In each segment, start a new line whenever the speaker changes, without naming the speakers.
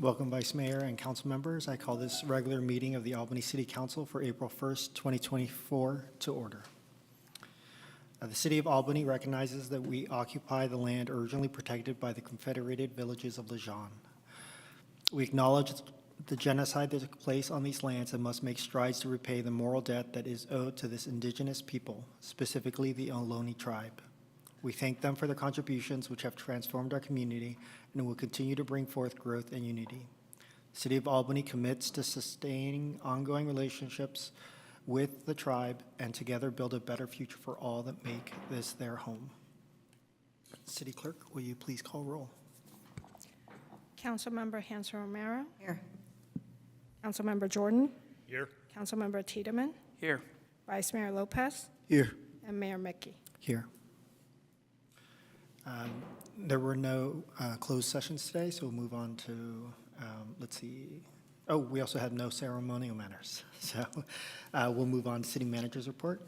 Welcome, Vice Mayor and council members. I call this regular meeting of the Albany City Council for April 1st, 2024 to order. The City of Albany recognizes that we occupy the land originally protected by the Confederated Villages of Lejeune. We acknowledge the genocide that took place on these lands and must make strides to repay the moral debt that is owed to this indigenous people, specifically the Ohlone tribe. We thank them for their contributions, which have transformed our community and will continue to bring forth growth and unity. The City of Albany commits to sustaining ongoing relationships with the tribe and together build a better future for all that make this their home. City Clerk, will you please call roll?
Councilmember Hanson Romero.
Here.
Councilmember Jordan.
Here.
Councilmember Tiedemann.
Here.
Vice Mayor Lopez.
Here.
And Mayor Mickey.
Here. There were no closed sessions today, so we'll move on to, let's see. Oh, we also had no ceremonial matters. So we'll move on to City Manager's report.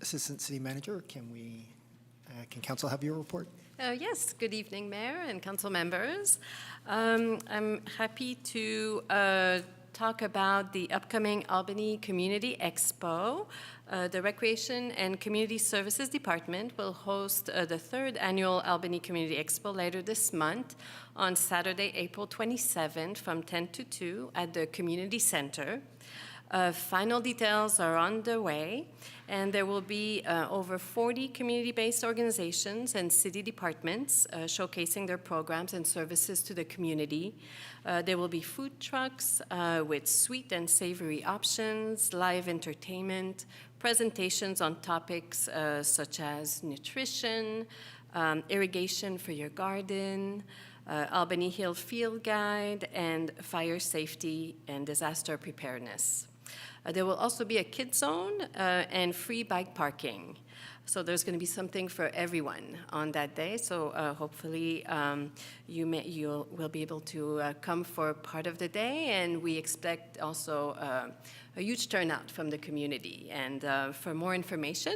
Assistant City Manager, can Council have your report?
Yes, good evening, Mayor and Council members. I'm happy to talk about the upcoming Albany Community Expo. The Recreation and Community Services Department will host the third annual Albany Community Expo later this month on Saturday, April 27th from 10 to 2 at the Community Center. Final details are on the way, and there will be over 40 community-based organizations and city departments showcasing their programs and services to the community. There will be food trucks with sweet and savory options, live entertainment, presentations on topics such as nutrition, irrigation for your garden, Albany Hill Field Guide, and fire safety and disaster preparedness. There will also be a kid zone and free bike parking. So there's going to be something for everyone on that day. So hopefully you will be able to come for part of the day, and we expect also a huge turnout from the community. And for more information,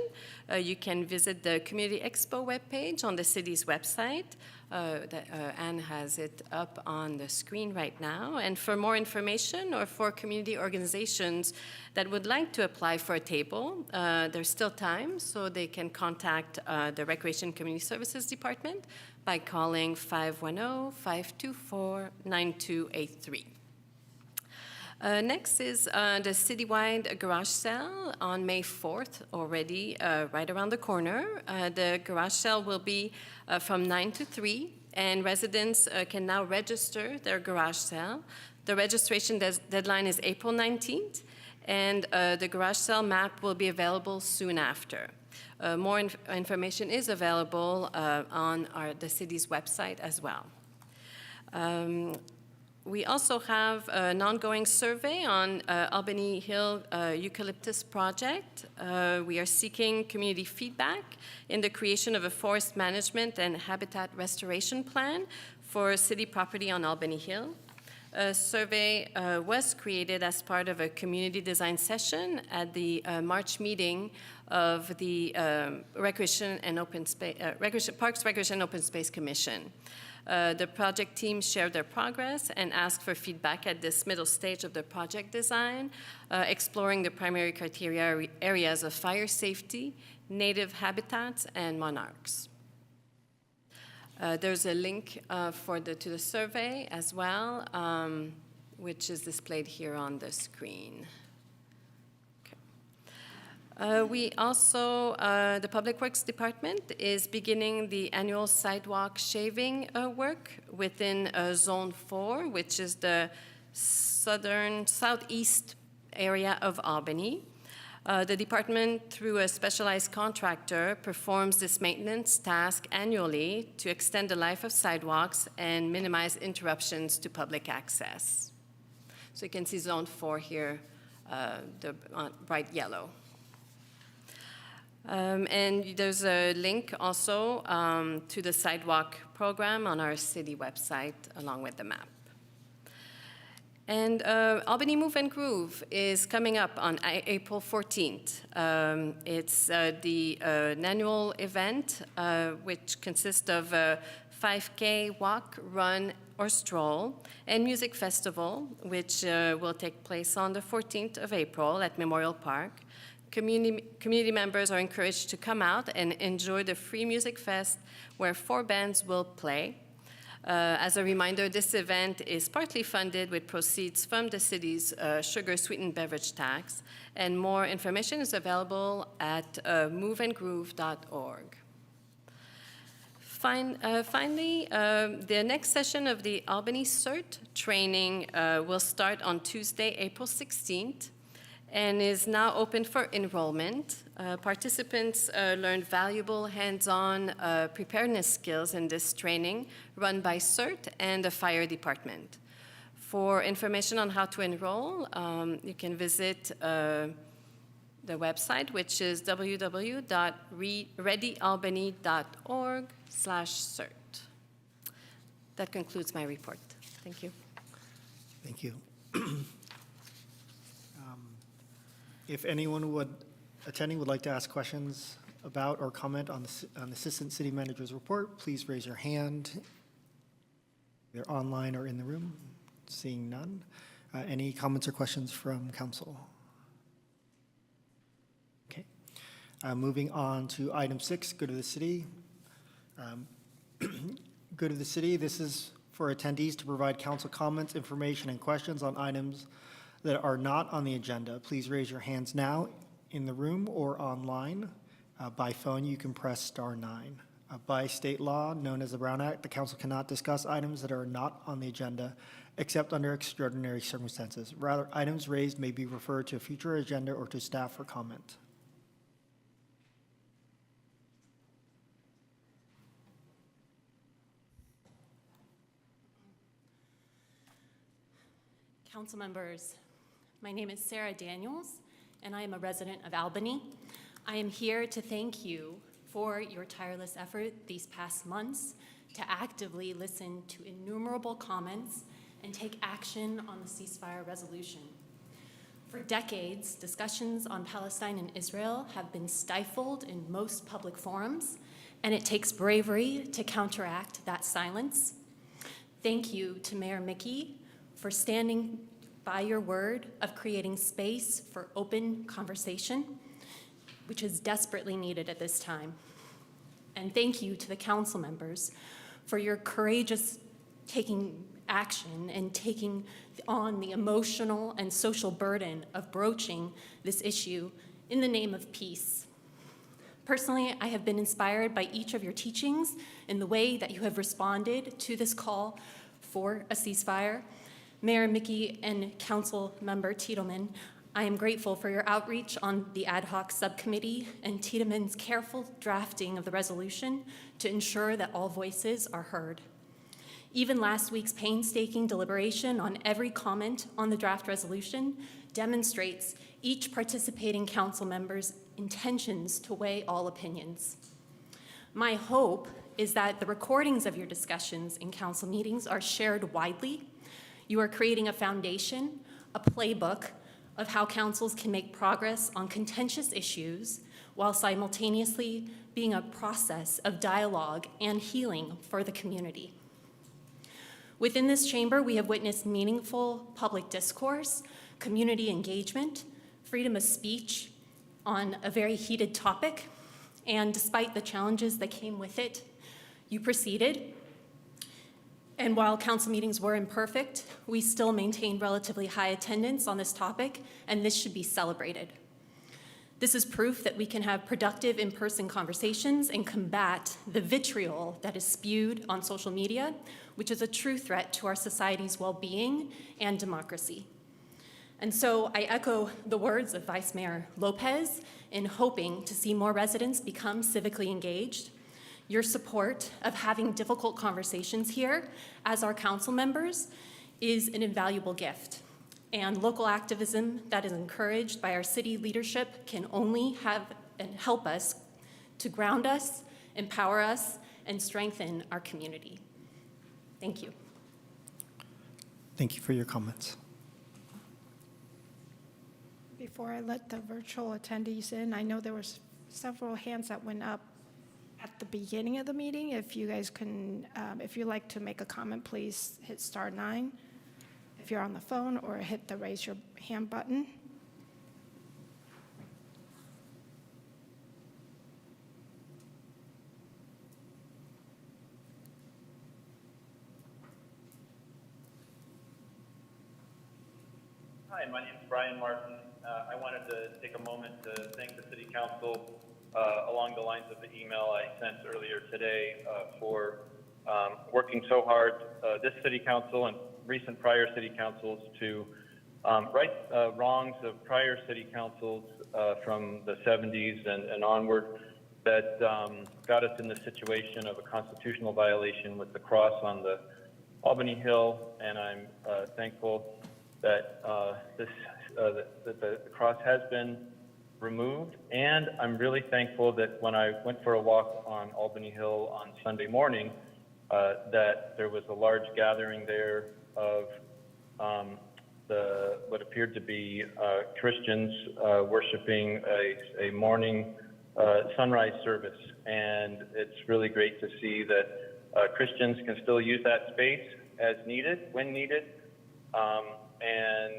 you can visit the Community Expo webpage on the city's website. Anne has it up on the screen right now. And for more information or for community organizations that would like to apply for a table, there's still time, so they can contact the Recreation Community Services Department by calling 510-524-9283. Next is the citywide garage sale on May 4th, already right around the corner. The garage sale will be from 9 to 3, and residents can now register their garage sale. The registration deadline is April 19th, and the garage sale map will be available soon after. More information is available on the city's website as well. We also have an ongoing survey on Albany Hill Eucalyptus Project. We are seeking community feedback in the creation of a forest management and habitat restoration plan for city property on Albany Hill. A survey was created as part of a community design session at the March meeting of the Parks, Recreation, and Open Space Commission. The project team shared their progress and asked for feedback at this middle stage of the project design, exploring the primary criteria areas of fire safety, native habitats, and monarchs. There's a link to the survey as well, which is displayed here on the screen. We also, the Public Works Department is beginning the annual sidewalk shaving work within Zone 4, which is the southeast area of Albany. The department, through a specialized contractor, performs this maintenance task annually to extend the life of sidewalks and minimize interruptions to public access. So you can see Zone 4 here, the bright yellow. And there's a link also to the sidewalk program on our city website along with the map. And Albany Move and Groove is coming up on April 14th. It's an annual event which consists of a 5K walk, run, or Stroll, and Music Festival, which will take place on the 14th of April at Memorial Park. Community members are encouraged to come out and enjoy the free music fest where 4 bands will play. As a reminder, this event is partly funded with proceeds from the city's sugar-sweetened beverage tax, and more information is available at moveandgroove.org. Finally, the next session of the Albany CERT training will start on Tuesday, April 16th, and is now open for enrollment. Participants learn valuable hands-on preparedness skills in this training run by CERT and the fire department. For information on how to enroll, you can visit the website, which is www.readyalbany.org/CERT. That concludes my report. Thank you.
Thank you. If anyone attending would like to ask questions about or comment on the Assistant City Manager's report, please raise your hand, either online or in the room. Seeing none. Any comments or questions from council? Okay. Moving on to item 6, Good of the City. Good of the City, this is for attendees to provide council comments, information, and questions on items that are not on the agenda. Please raise your hands now in the room or online. By phone, you can press *9. By state law, known as the Brown Act, the council cannot discuss items that are not on the agenda except under extraordinary circumstances. Rather, items raised may be referred to a future agenda or to staff for comment.
Council members, my name is Sarah Daniels, and I am a resident of Albany. I am here to thank you for your tireless effort these past months to actively listen to innumerable comments and take action on the ceasefire resolution. For decades, discussions on Palestine and Israel have been stifled in most public forums, and it takes bravery to counteract that silence. Thank you to Mayor Mickey for standing by your word of creating space for open conversation, which is desperately needed at this time. And thank you to the council members for your courageous taking action and taking on the emotional and social burden of broaching this issue in the name of peace. Personally, I have been inspired by each of your teachings in the way that you have responded to this call for a ceasefire. Mayor Mickey and Council Member Tiedemann, I am grateful for your outreach on the ad hoc subcommittee and Tiedemann's careful drafting of the resolution to ensure that all voices are heard. Even last week's painstaking deliberation on every comment on the draft resolution demonstrates each participating council member's intentions to weigh all opinions. My hope is that the recordings of your discussions in council meetings are shared widely. You are creating a foundation, a playbook of how councils can make progress on contentious issues while simultaneously being a process of dialogue and healing for the community. Within this chamber, we have witnessed meaningful public discourse, community engagement, freedom of speech on a very heated topic, and despite the challenges that came with it, you proceeded. And while council meetings were imperfect, we still maintained relatively high attendance on this topic, and this should be celebrated. This is proof that we can have productive in-person conversations and combat the vitriol that is spewed on social media, which is a true threat to our society's well-being and democracy. And so I echo the words of Vice Mayor Lopez in hoping to see more residents become civically engaged. Your support of having difficult conversations here as our council members is an invaluable gift. And local activism that is encouraged by our city leadership can only have and help us to ground us, empower us, and strengthen our community. Thank you.
Thank you for your comments.
Before I let the virtual attendees in, I know there was several hands that went up. at the beginning of the meeting. If you guys can, if you'd like to make a comment, please hit *9 if you're on the phone, or hit the raise your hand button.
Hi, my name is Brian Martin. I wanted to take a moment to thank the City Council along the lines of the email I sent earlier today for working so hard, this City Council and recent prior City Councils, to right wrongs of prior City Councils from the 70s and onward that got us in the situation of a constitutional violation with the cross on the Albany Hill, and I'm thankful that that the cross has been removed, and I'm really thankful that when I went for a walk on Albany Hill on Sunday morning, that there was a large gathering there of what appeared to be Christians worshiping a morning sunrise service, and it's really great to see that Christians can still use that space as needed, when needed, and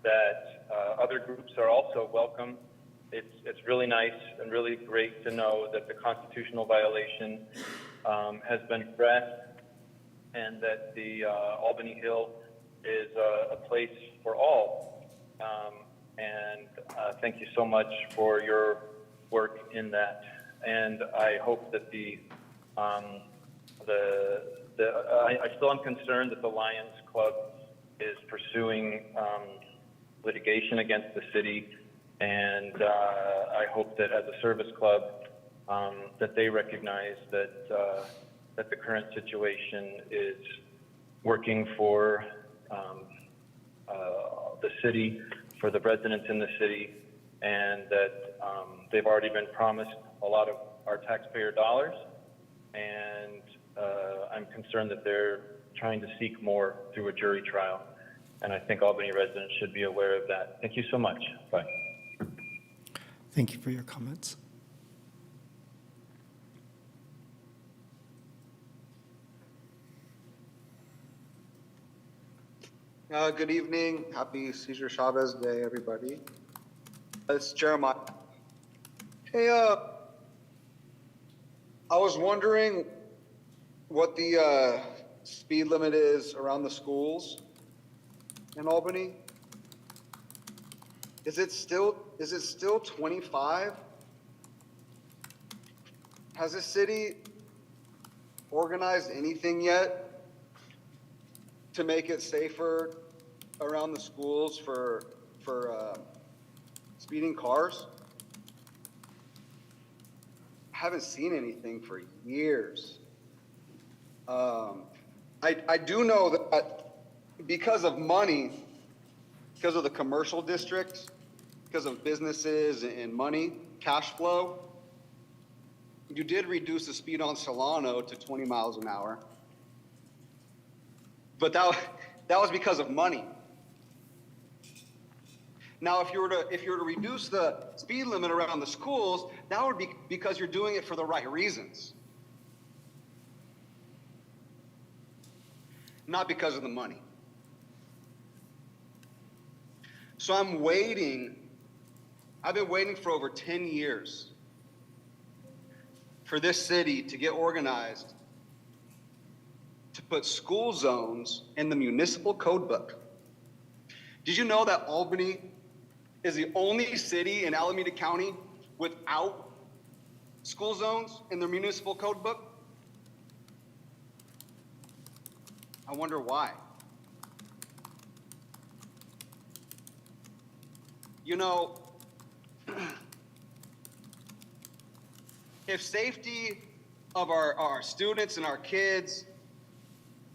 that other groups are also welcome. It's really nice and really great to know that the constitutional violation has been addressed, and that the Albany Hill is a place for all. And thank you so much for your work in that. And I hope that I still am concerned that the Lions Club is pursuing litigation against the city, and I hope that as a service club that they recognize that the current situation is working for the city, for the residents in the city, and that they've already been promised a lot of our taxpayer dollars, and I'm concerned that they're trying to seek more through a jury trial. And I think Albany residents should be aware of that. Thank you so much. Bye.
Thank you for your comments.
Good evening. Happy Cesar Chavez Day, everybody. It's Jeremiah. Hey, I was wondering what the speed limit is around the schools in Albany. Is it still 25? Has the city organized anything yet to make it safer around the schools for speeding cars? I haven't seen anything for years. I do know that because of money, because of the commercial districts, because of businesses and money, cash flow, you did reduce the speed on Solano to 20 miles an hour. But that was because of money. Now, if you were to reduce the speed limit around the schools, that would be because you're doing it for the right reasons, not because of the money. So I'm waiting. I've been waiting for over 10 years for this city to get organized to put school zones in the municipal code book. Did you know that Albany is the only city in Alameda County without school zones in their municipal code book? I wonder why. You know, if safety of our students and our kids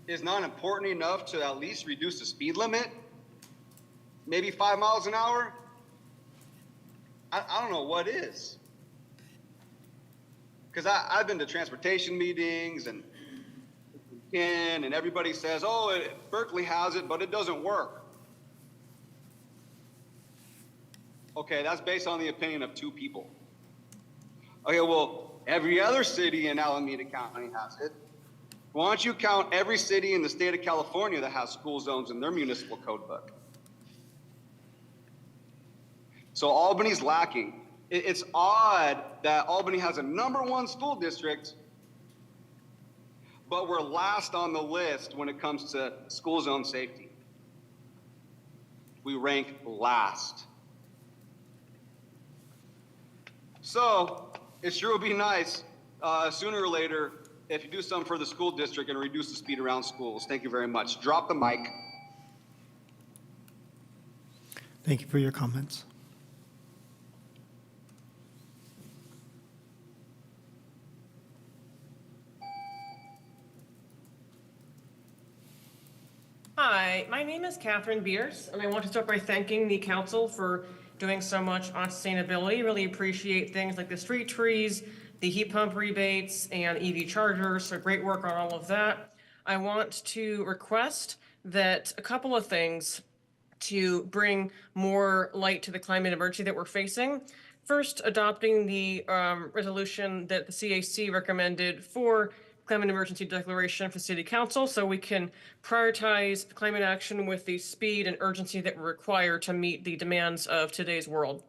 is not important enough to at least reduce the speed limit, maybe 5 miles an hour, I don't know what is. Because I've been to transportation meetings and everybody says, oh, Berkeley has it, but it doesn't work. Okay, that's based on the opinion of 2 people. Okay, well, Every other city in Alameda County has it. Why don't you count every city in the state of California that has school zones in their municipal code book? So Albany's lacking. It's odd that Albany has a #1 school district, but we're last on the list when it comes to school zone safety. We rank last. So it sure would be nice sooner or later if you do something for the school district and reduce the speed around schools. Thank you very much. Drop the mic.
Thank you for your comments.
Hi, my name is Catherine Beers, and I want to start by thanking the council for doing so much on sustainability. Really appreciate things like the street trees, the heat pump rebates, and EV chargers, so great work on all of that. I want to request that a couple of things to bring more light to the climate emergency that we're facing. First, adopting the resolution that the CAC recommended for climate emergency declaration for City Council, so we can prioritize climate action with the speed and urgency that we require to meet the demands of today's world.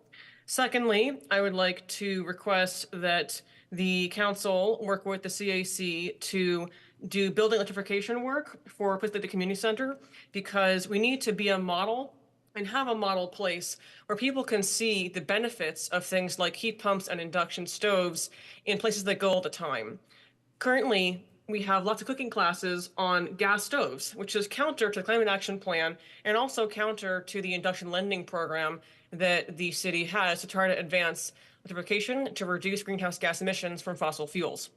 Secondly, I would like to request that the council work with the CAC to do building electrification work for places like the community center, because we need to be a model and have a model place where people can see the benefits of things like heat pumps and induction stoves in places that go all the time. Currently, we have lots of cooking classes on gas stoves, which is counter to the Climate Action Plan and also counter to the induction lending program that the city has to try to advance electrification to reduce greenhouse gas emissions from fossil fuels.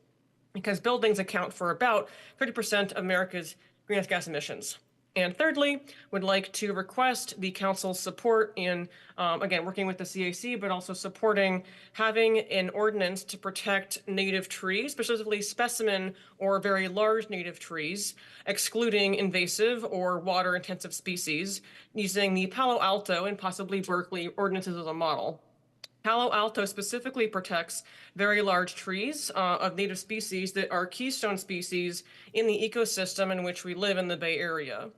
Because buildings account for about 30% of America's greenhouse gas emissions. And thirdly, would like to request the council's support in, again, working with the CAC, but also supporting having an ordinance to protect native trees, specifically specimen or very large native trees, excluding invasive or water-intensive species, using the Palo Alto and possibly Berkeley ordinances as a model. Palo Alto specifically protects very large trees of native species that are keystone species in the ecosystem in which we live in the Bay Area.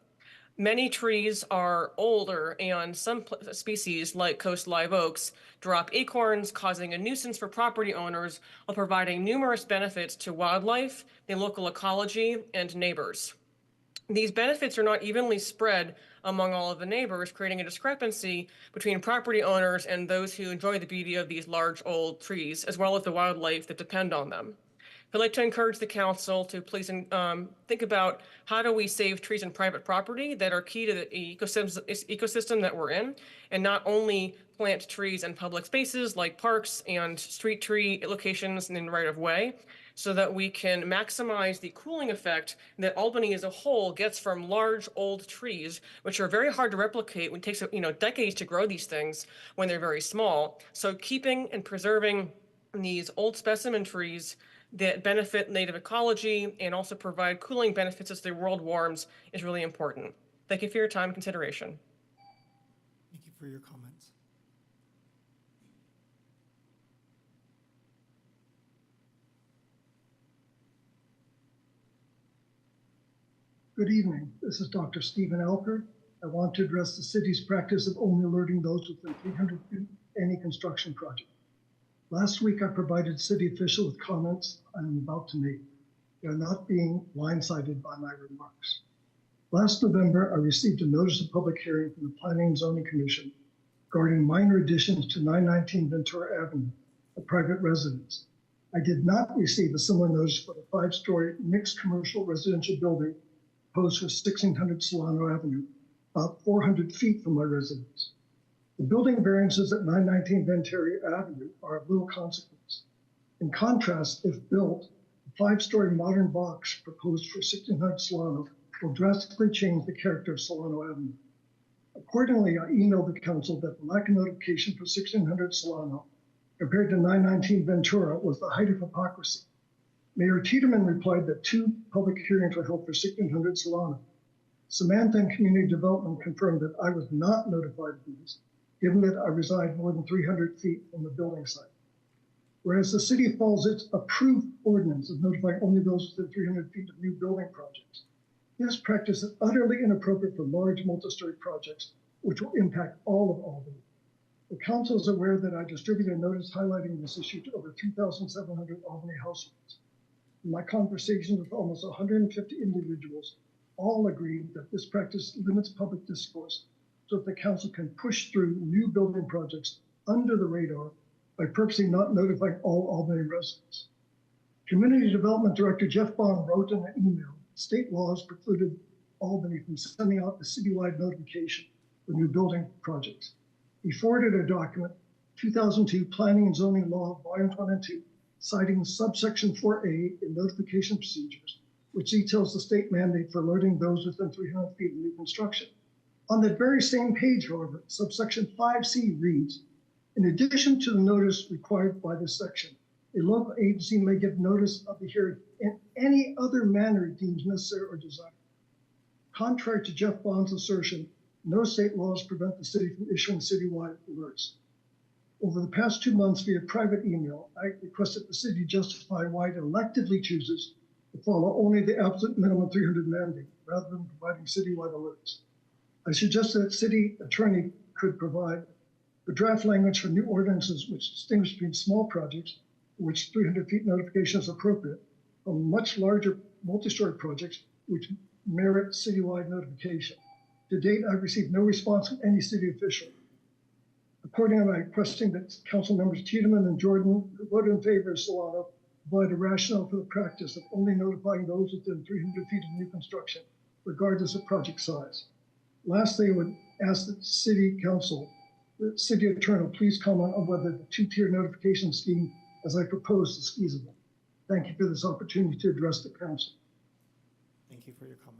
Many trees are older, and some species, like coast live oaks, drop acorns, causing a nuisance for property owners while providing numerous benefits to wildlife, the local ecology, and neighbors. These benefits are not evenly spread among all of the neighbors, creating a discrepancy between property owners and those who enjoy the beauty of these large old trees, as well as the wildlife that depend on them. I'd like to encourage the council to please think about how do we save trees and private property that are key to the ecosystem that we're in, and not only plant trees in public spaces like parks and street tree locations and in right of way, so that we can maximize the cooling effect that Albany as a whole gets from large old trees, which are very hard to replicate. It takes decades to grow these things when they're very small. So keeping and preserving these old specimen trees that benefit native ecology and also provide cooling benefits as the world warms is really important. Thank you for your time and consideration.
Thank you for your comments.
Good evening. This is Dr. Stephen Elker. I want to address the city's practice of only alerting those within 300 feet of any construction project. Last week, I provided city officials with comments I'm about to make. They are not being blindsided by my remarks. Last November, I received a notice of public hearing from the Planning and Zoning Commission regarding minor additions to 919 Ventura Avenue, a private residence. I did not receive a similar notice for the 5-story mixed commercial residential building proposed for 1600 Solano Avenue, about 400 feet from my residence. The building variances at 919 Ventura Avenue are of little consequence. In contrast, if built, the 5-story modern box proposed for 1600 Solano will drastically change the character of Solano Avenue. Accordingly, I emailed the council that the lack of notification for 1600 Solano compared to 919 Ventura was the height of hypocrisy. Mayor Tiedemann replied that 2 public hearings were held for 1600 Solano. Samantha and Community Development confirmed that I was not notified of these, given that I reside more than 300 feet from the building site. Whereas the city follows its approved ordinance of notifying only those within 300 feet of new building projects. This practice is utterly inappropriate for large multi-story projects, which will impact all of Albany. The council is aware that I distributed a notice highlighting this issue to over 2,700 Albany households. In my conversations with almost 150 individuals, all agreed that this practice limits public discourse so that the council can push through new building projects under the radar by purposely not notifying all Albany residents. Community Development Director Jeff Bond wrote in an email, state laws precluded Albany from sending out a citywide notification for new building projects. He forwarded a document, 2002 Planning and Zoning Law, Volume 1 and 2, citing subsection 4A in notification procedures, which details the state mandate for alerting those within 300 feet of new construction. On that very same page, however, subsection 5C reads, in addition to the notice required by this section, a local agency may give notice of the hearing in any other manner it deems necessary or desired. Contrary to Jeff Bond's assertion, no state laws prevent the city from issuing citywide alerts. Over the past 2 months via private email, I requested the city justify why it electively chooses to follow only the absolute minimum 300 mandate rather than providing citywide alerts. I suggested that city attorney could provide the draft language for new ordinances which distinguish between small projects, for which 300 feet notification is appropriate, from much larger multi-story projects which merit citywide notification. To date, I've received no response from any city official. Accordingly, I'm requesting that council members Tiedemann and Jordan, who voted in favor of Solano, provide a rationale for the practice of only notifying those within 300 feet of new construction, regardless of project size. Lastly, I would ask that city council, the city attorney, please comment on whether the two-tier notification scheme, as I proposed, is feasible. Thank you for this opportunity to address the council.
Thank you for your comments.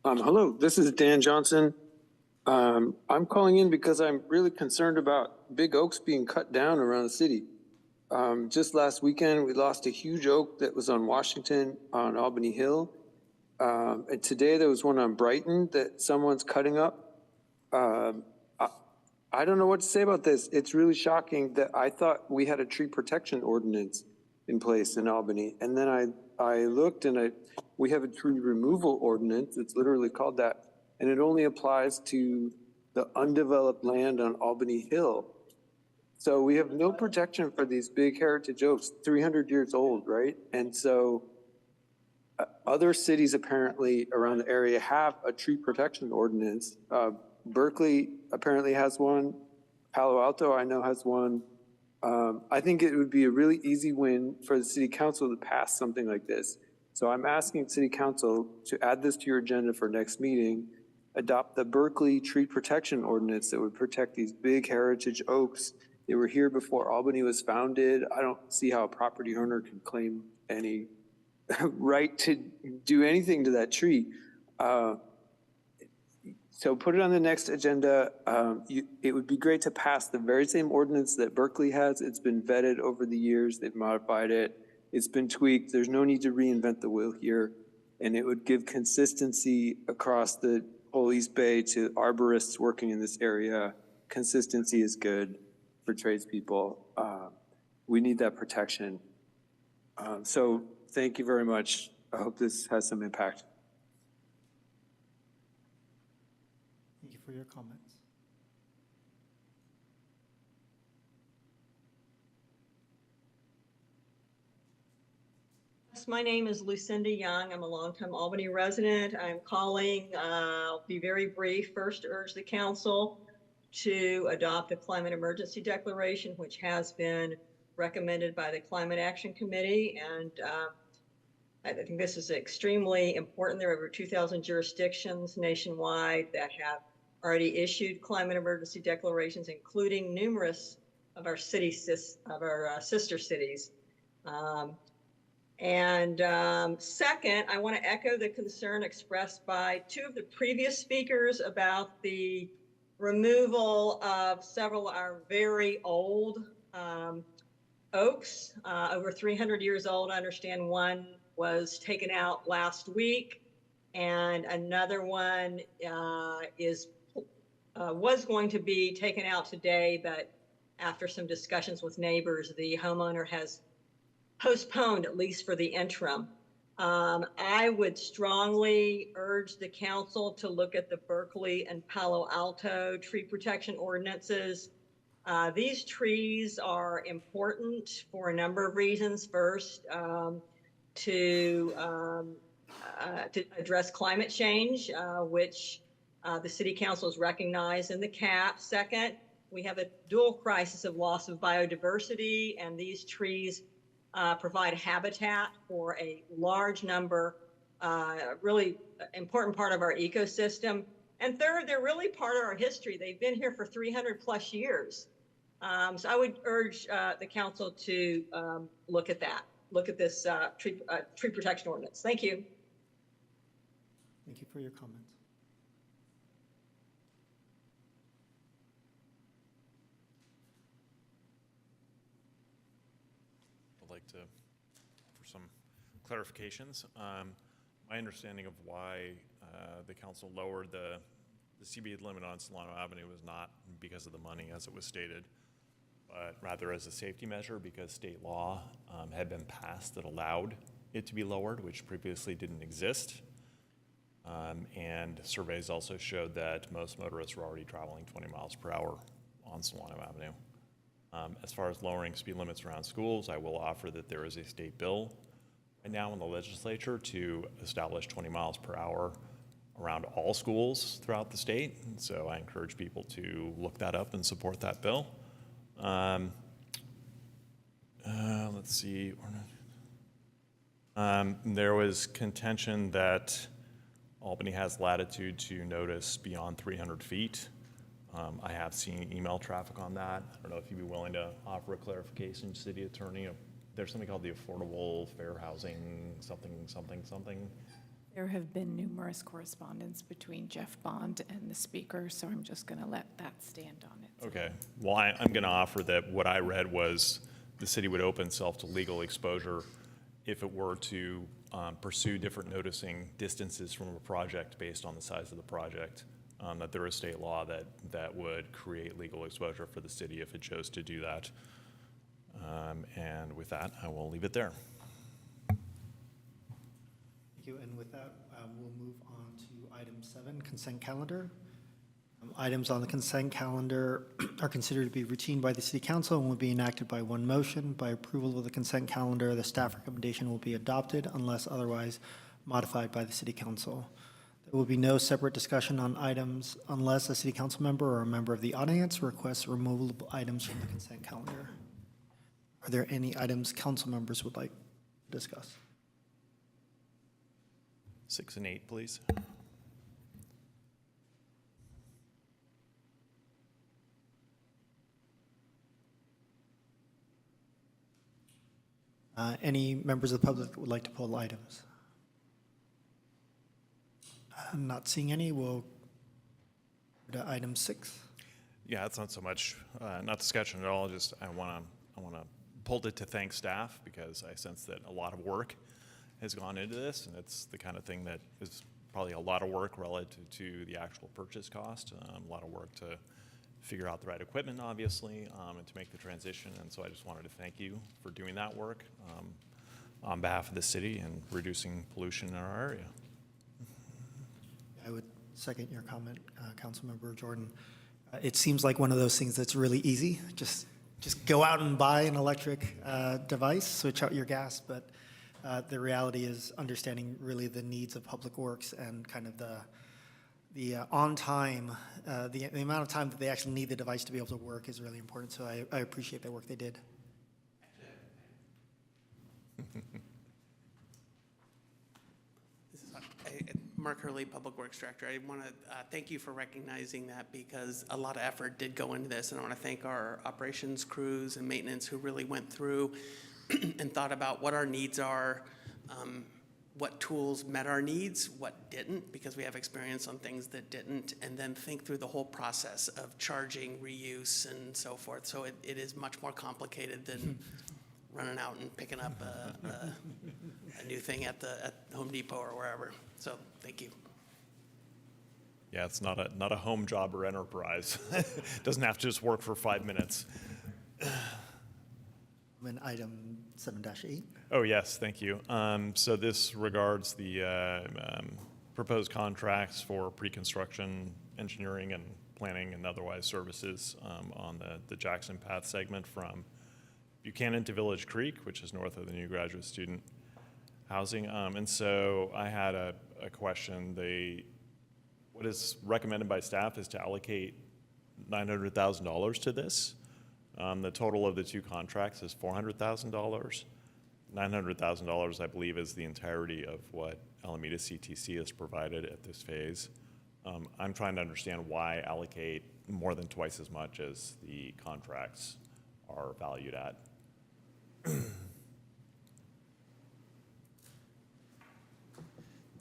Hello, this is Dan Johnson. I'm calling in because I'm really concerned about big oaks being cut down around the city. Just last weekend, we lost a huge oak that was on Washington on Albany Hill. And today there was one on Brighton that someone's cutting up. I don't know what to say about this. It's really shocking that I thought we had a tree protection ordinance in place in Albany. And then I looked and we have a tree removal ordinance. It's literally called that. And it only applies to the undeveloped land on Albany Hill. So we have no protection for these big heritage oaks, 300 years old, right? And so other cities apparently around the area have a tree protection ordinance. Berkeley apparently has one. Palo Alto, I know, has one. I think it would be a really easy win for the city council to pass something like this. So I'm asking city council to add this to your agenda for next meeting, adopt the Berkeley tree protection ordinance that would protect these big heritage oaks. They were here before Albany was founded. I don't see how a property owner can claim any right to do anything to that tree. So put it on the next agenda. It would be great to pass the very same ordinance that Berkeley has. It's been vetted over the years. They've modified it. It's been tweaked. There's no need to reinvent the wheel here. And it would give consistency across the whole East Bay to arborists working in this area. Consistency is good for tradespeople. We need that protection. So thank you very much. I hope this has some impact.
Thank you for your comments.
My name is Lucinda Young. I'm a longtime Albany resident. I'm calling, I'll be very brief, first to urge the council to adopt a climate emergency declaration, which has been recommended by the Climate Action Committee. And I think this is extremely important. There are over 2,000 jurisdictions nationwide that have already issued climate emergency declarations, including numerous of our sister cities. Second, I want to echo the concern expressed by two of the previous speakers about the removal of several of our very old oaks, over 300 years old. I understand one was taken out last week, and another one was going to be taken out today, but after some discussions with neighbors, the homeowner has postponed, at least for the interim. I would strongly urge the council to look at the Berkeley and Palo Alto tree protection ordinances. These trees are important for a number of reasons. First, to address climate change, which the city council has recognized in the CAP. Second, we have a dual crisis of loss of biodiversity, and these trees provide habitat for a large number, really important part of our ecosystem. And third, they're really part of our history. They've been here for 300 plus years. So I would urge the council to look at that. Look at this tree protection ordinance. Thank you.
Thank you for your comments.
I'd like to, for some clarifications. My understanding of why the council lowered the speed limit on Solano Avenue was not because of the money, as it was stated, but rather as a safety measure because state law had been passed that allowed it to be lowered, which previously didn't exist. And surveys also showed that most motorists were already traveling 20 miles per hour on Solano Avenue. As far as lowering speed limits around schools, I will offer that there is a state bill right now in the legislature to establish 20 miles per hour around all schools throughout the state. And so I encourage people to look that up and support that bill. Let's see. There was contention that Albany has latitude to notice beyond 300 feet. I have seen email traffic on that. I don't know if you'd be willing to offer a clarification, city attorney. There's something called the Affordable Fair Housing something.
There have been numerous correspondence between Jeff Bond and the speaker, so I'm just going to let that stand on it.
Okay. Well, I'm going to offer that what I read was the city would open itself to legal exposure if it were to pursue different noticing distances from a project based on the size of the project, that there is state law that would create legal exposure for the city if it chose to do that. And with that, I will leave it there.
Thank you. And with that, we'll move on to item 7, consent calendar. Items on the consent calendar are considered to be routine by the City Council and will be enacted by one motion. By approval of the consent calendar, the staff recommendation will be adopted unless otherwise modified by the City Council. There will be no separate discussion on items unless a City Council member or a member of the audience requests removal of items from the consent calendar. Are there any items council members would like to discuss?
6 and 8, please.
Any members of the public that would like to pull items? I'm not seeing any. We'll go to item 6.
Yeah, it's not so much, not discussion at all. Just I want to pull it to thank staff because I sense that a lot of work has gone into this, and it's the kind of thing that is probably a lot of work relative to the actual purchase cost. A lot of work to figure out the right equipment, obviously, and to make the transition. And so I just wanted to thank you for doing that work on behalf of the city and reducing pollution in our area.
I would second your comment, Councilmember Jordan. It seems like one of those things that's really easy. Just go out and buy an electric device, switch out your gas. But the reality is understanding really the needs of public works and kind of the on time, the amount of time that they actually need the device to be able to work is really important. So I appreciate the work they did.
This is Mark Hurley, Public Works Director. I want to thank you for recognizing that because a lot of effort did go into this, and I want to thank our operations crews and maintenance who really went through and thought about what our needs are, what tools met our needs, what didn't, because we have experience on things that didn't, and then think through the whole process of charging, reuse, and so forth. So it is much more complicated than running out and picking up a new thing at Home Depot or wherever. So thank you.
Yeah, it's not a home job or enterprise. Doesn't have to just work for 5 minutes.
And item 7-8.
Oh, yes, thank you. So this regards the proposed contracts for pre-construction engineering and planning and otherwise services on the Jackson Path segment from Buchanan to Village Creek, which is north of the new graduate student housing. And so I had a question. What is recommended by staff is to allocate $900,000 to this. The total of the two contracts is $400,000. $900,000, I believe, is the entirety of what Alameda CTC has provided at this phase. I'm trying to understand why allocate more than twice as much as the contracts are valued at.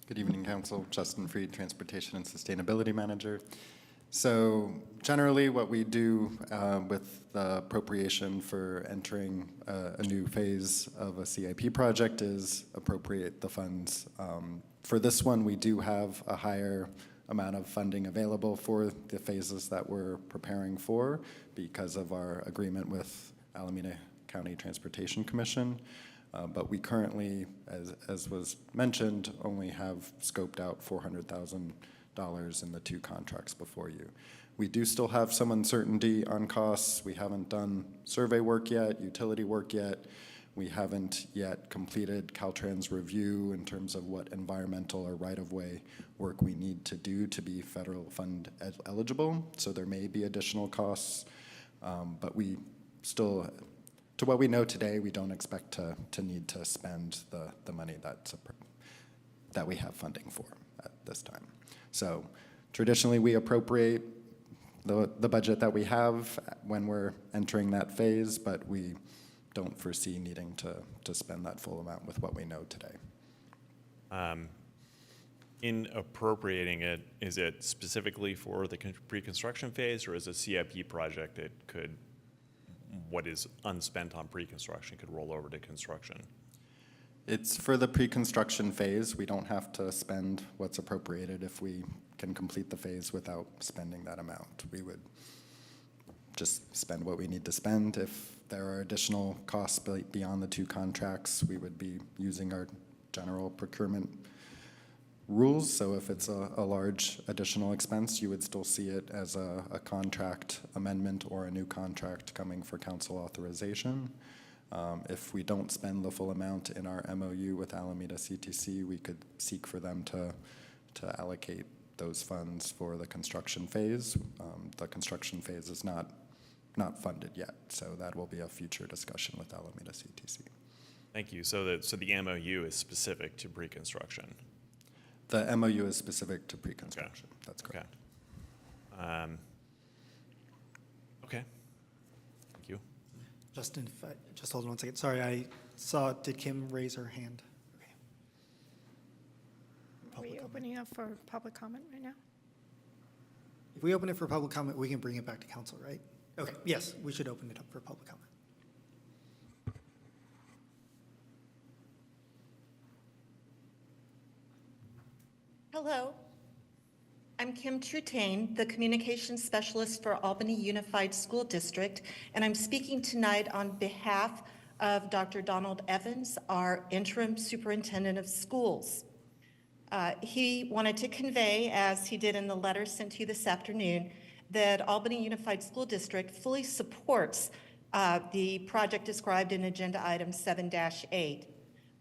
Good evening, Council. Justin Freed, Transportation and Sustainability Manager. So generally what we do with the appropriation for entering a new phase of a CIP project is appropriate the funds. For this one, we do have a higher amount of funding available for the phases that we're preparing for because of our agreement with Alameda County Transportation Commission. But we currently, as was mentioned, only have scoped out $400,000 in the two contracts before you. We do still have some uncertainty on costs. We haven't done survey work yet, utility work yet. We haven't yet completed Caltrans review in terms of what environmental or right-of-way work we need to do to be federal fund eligible. So there may be additional costs, but we still, to what we know today, we don't expect to need to spend the money that we have funding for at this time. So traditionally, we appropriate the budget that we have when we're entering that phase, but we don't foresee needing to spend that full amount with what we know today.
In appropriating it, is it specifically for the pre-construction phase, or is a CIP project it could, what is unspent on pre-construction could roll over to construction?
It's for the pre-construction phase. We don't have to spend what's appropriated if we can complete the phase without spending that amount. We would just spend what we need to spend. If there are additional costs beyond the two contracts, we would be using our general procurement rules. So if it's a large additional expense, you would still see it as a contract amendment or a new contract coming for council authorization. If we don't spend the full amount in our MOU with Alameda CTC, we could seek for them to allocate those funds for the construction phase. The construction phase is not funded yet, so that will be a future discussion with Alameda CTC.
Thank you. So the MOU is specific to pre-construction.
The MOU is specific to pre-construction. Okay. That's correct.
Okay. Okay. Thank you.
Justin, if I, just hold on 1 second. Sorry, I saw, did Kim raise her hand? Okay.
Are we opening up for public comment right now?
If we open it for public comment, we can bring it back to council, right? Okay, yes, we should open it up for public comment.
Hello, I'm Kim Trutain, the Communications Specialist for Albany Unified School District, and I'm speaking tonight on behalf of Dr. Donald Evans, our Interim Superintendent of Schools. He wanted to convey, as he did in the letter sent to you this afternoon, that Albany Unified School District fully supports the project described in Agenda Item 7-8.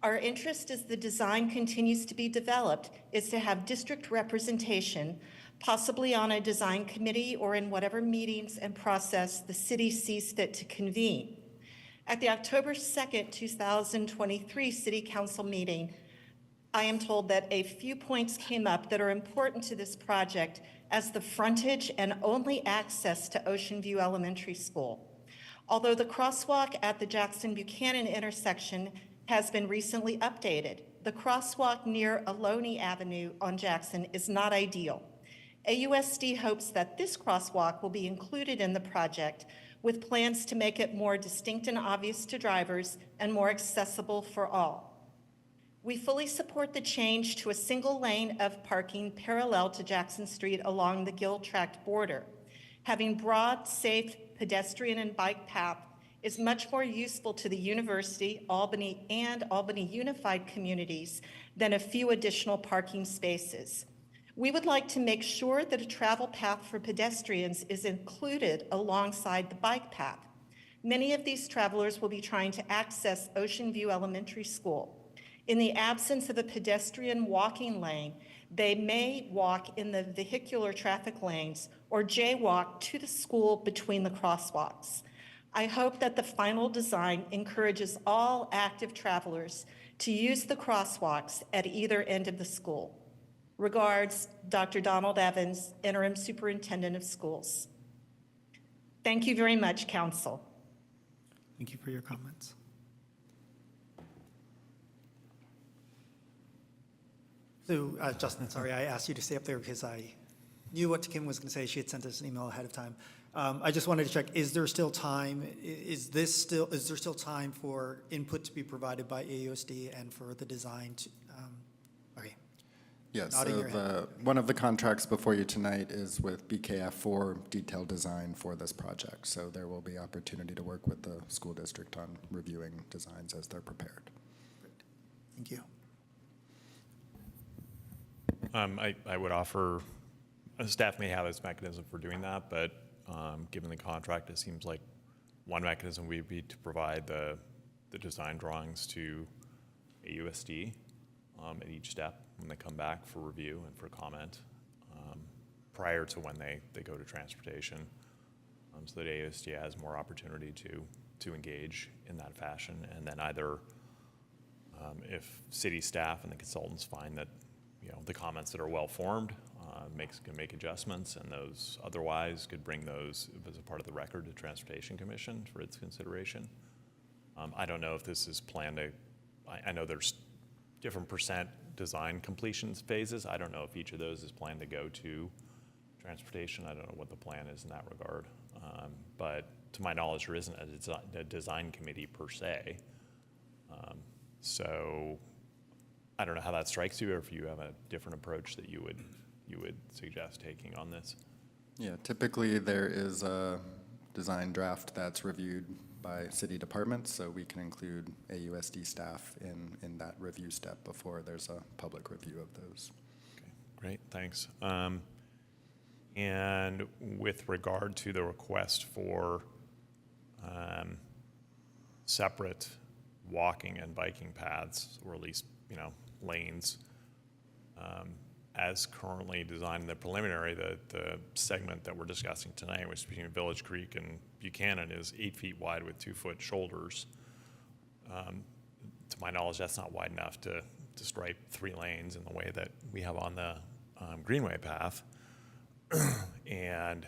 Our interest as the design continues to be developed is to have district representation, possibly on a design committee or in whatever meetings and process the city sees fit to convene. At the October 2nd, 2023 City Council meeting, I am told that a few points came up that are important to this project as the frontage and only access to Ocean View Elementary School. Although the crosswalk at the Jackson-Buchanan intersection has been recently updated, the crosswalk near Albany Avenue on Jackson is not ideal. AUSD hopes that this crosswalk will be included in the project with plans to make it more distinct and obvious to drivers and more accessible for all. We fully support the change to a single lane of parking parallel to Jackson Street along the Gill Tract border. Having broad, safe pedestrian and bike path is much more useful to the University, Albany, and Albany Unified communities than a few additional parking spaces. We would like to make sure that a travel path for pedestrians is included alongside the bike path. Many of these travelers will be trying to access Ocean View Elementary School. In the absence of a pedestrian walking lane, they may walk in the vehicular traffic lanes or jaywalk to the school between the crosswalks. I hope that the final design encourages all active travelers to use the crosswalks at either end of the school. Regards, Dr. Donald Evans, Interim Superintendent of Schools. Thank you very much, Council.
Thank you for your comments. So, Justin, sorry, I asked you to stay up there because I knew what Kim was going to say. She had sent us an email ahead of time. I just wanted to check, is there still time? Is there still time for input to be provided by AUSD and for the design to, okay.
Yes,
Nodding your head.
one of the contracts before you tonight is with BKF for detailed design for this project. So there will be opportunity to work with the school district on reviewing designs as they're prepared.
Thank you.
I would offer, staff may have its mechanism for doing that, but given the contract, it seems like one mechanism would be to provide the design drawings to AUSD at each step when they come back for review and for comment prior to when they go to transportation, so that AUSD has more opportunity to engage in that fashion. And then either if city staff and the consultants find that the comments that are well-formed can make adjustments, and those otherwise could bring those as a part of the record to Transportation Commission for its consideration. I don't know if this is planned to, I know there's different percent design completions phases. I don't know if each of those is planned to go to Transportation. I don't know what the plan is in that regard. But to my knowledge, there isn't a design committee per se. So I don't know how that strikes you, or if you have a different approach that you would suggest taking on this.
Yeah, typically there is a design draft that's reviewed by city departments, so we can include AUSD staff in that review step before there's a public review of those.
Okay, great, thanks. And with regard to the request for separate walking and biking paths, or at least lanes, as currently designed in the preliminary, the segment that we're discussing tonight, which is between Village Creek and Buchanan, is 8 feet wide with 2-foot shoulders. To my knowledge, that's not wide enough to stripe 3 lanes in the way that we have on the Greenway path. And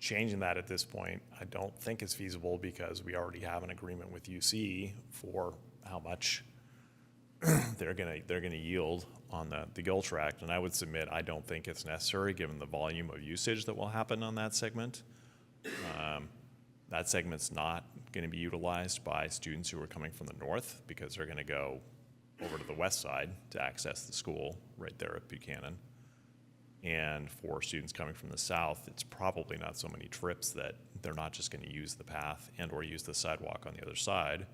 changing that at this point, I don't think is feasible, because we already have an agreement with UC for how much they're gonna yield on the Gill Tract, and I would submit I don't think it's necessary given the volume of usage that will happen on that segment. That segment's not going to be utilized by students who are coming from the north, because they're going to go over to the west side to access the school right there at Buchanan. And for students coming from the south, it's probably not so many trips that they're not just going to use the path and or use the sidewalk on the other side.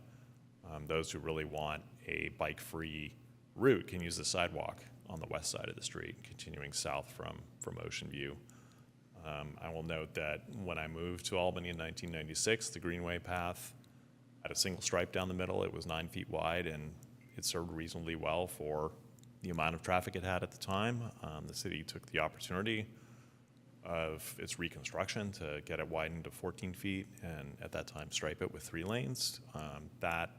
Those who really want a bike-free route can use the sidewalk on the west side of the street, continuing south from Ocean View. I will note that when I moved to Albany in 1996, the Greenway path had a single stripe down the middle. It was 9 feet wide, and it served reasonably well for the amount of traffic it had at the time. The city took the opportunity of its reconstruction to get it widened to 14 feet, and at that time stripe it with 3 lanes. That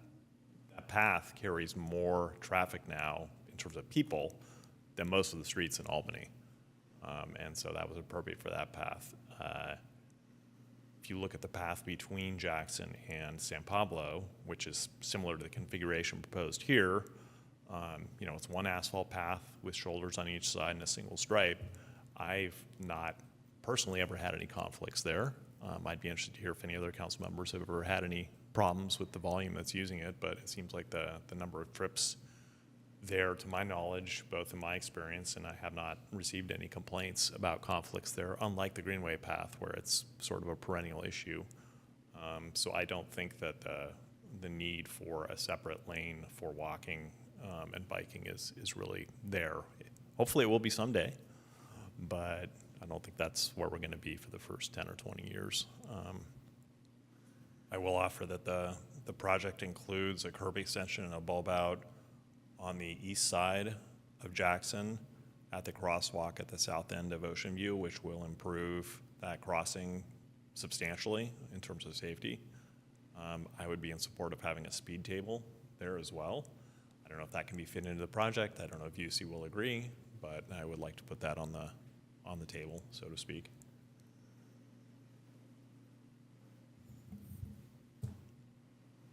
path carries more traffic now in terms of people than most of the streets in Albany. And so that was appropriate for that path. If you look at the path between Jackson and San Pablo, which is similar to the configuration proposed here, it's one asphalt path with shoulders on each side and a single stripe. I've not personally ever had any conflicts there. I'd be interested to hear if any other council members have ever had any problems with the volume that's using it, but it seems like the number of trips there, to my knowledge, both in my experience, and I have not received any complaints about conflicts there, unlike the Greenway path where it's sort of a perennial issue. So I don't think that the need for a separate lane for walking and biking is really there. Hopefully it will be someday, but I don't think that's where we're going to be for the first 10 or 20 years. I will offer that the project includes a curb extension and a bulb out on the east side of Jackson at the crosswalk at the south end of Ocean View, which will improve that crossing substantially in terms of safety. I would be in support of having a speed table there as well. I don't know if that can be fit into the project. I don't know if UC will agree, but I would like to put that on the table, so to speak.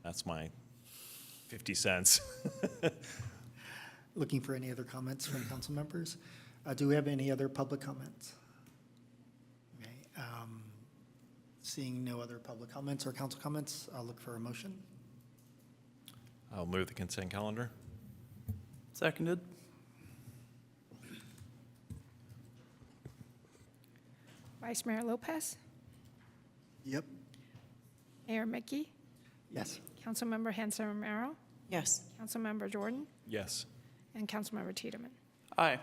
That's my 50 cents.
Looking for any other comments from council members? Do we have any other public comments? Okay, seeing no other public comments or council comments, I'll look for a motion.
I'll move the consent calendar.
Seconded.
Vice Mayor Lopez,
Yep.
Mayor Mickey,
Yes.
Councilmember Hanson Romero,
Yes.
Councilmember Jordan,
Yes.
and Councilmember Tiedemann.
Aye.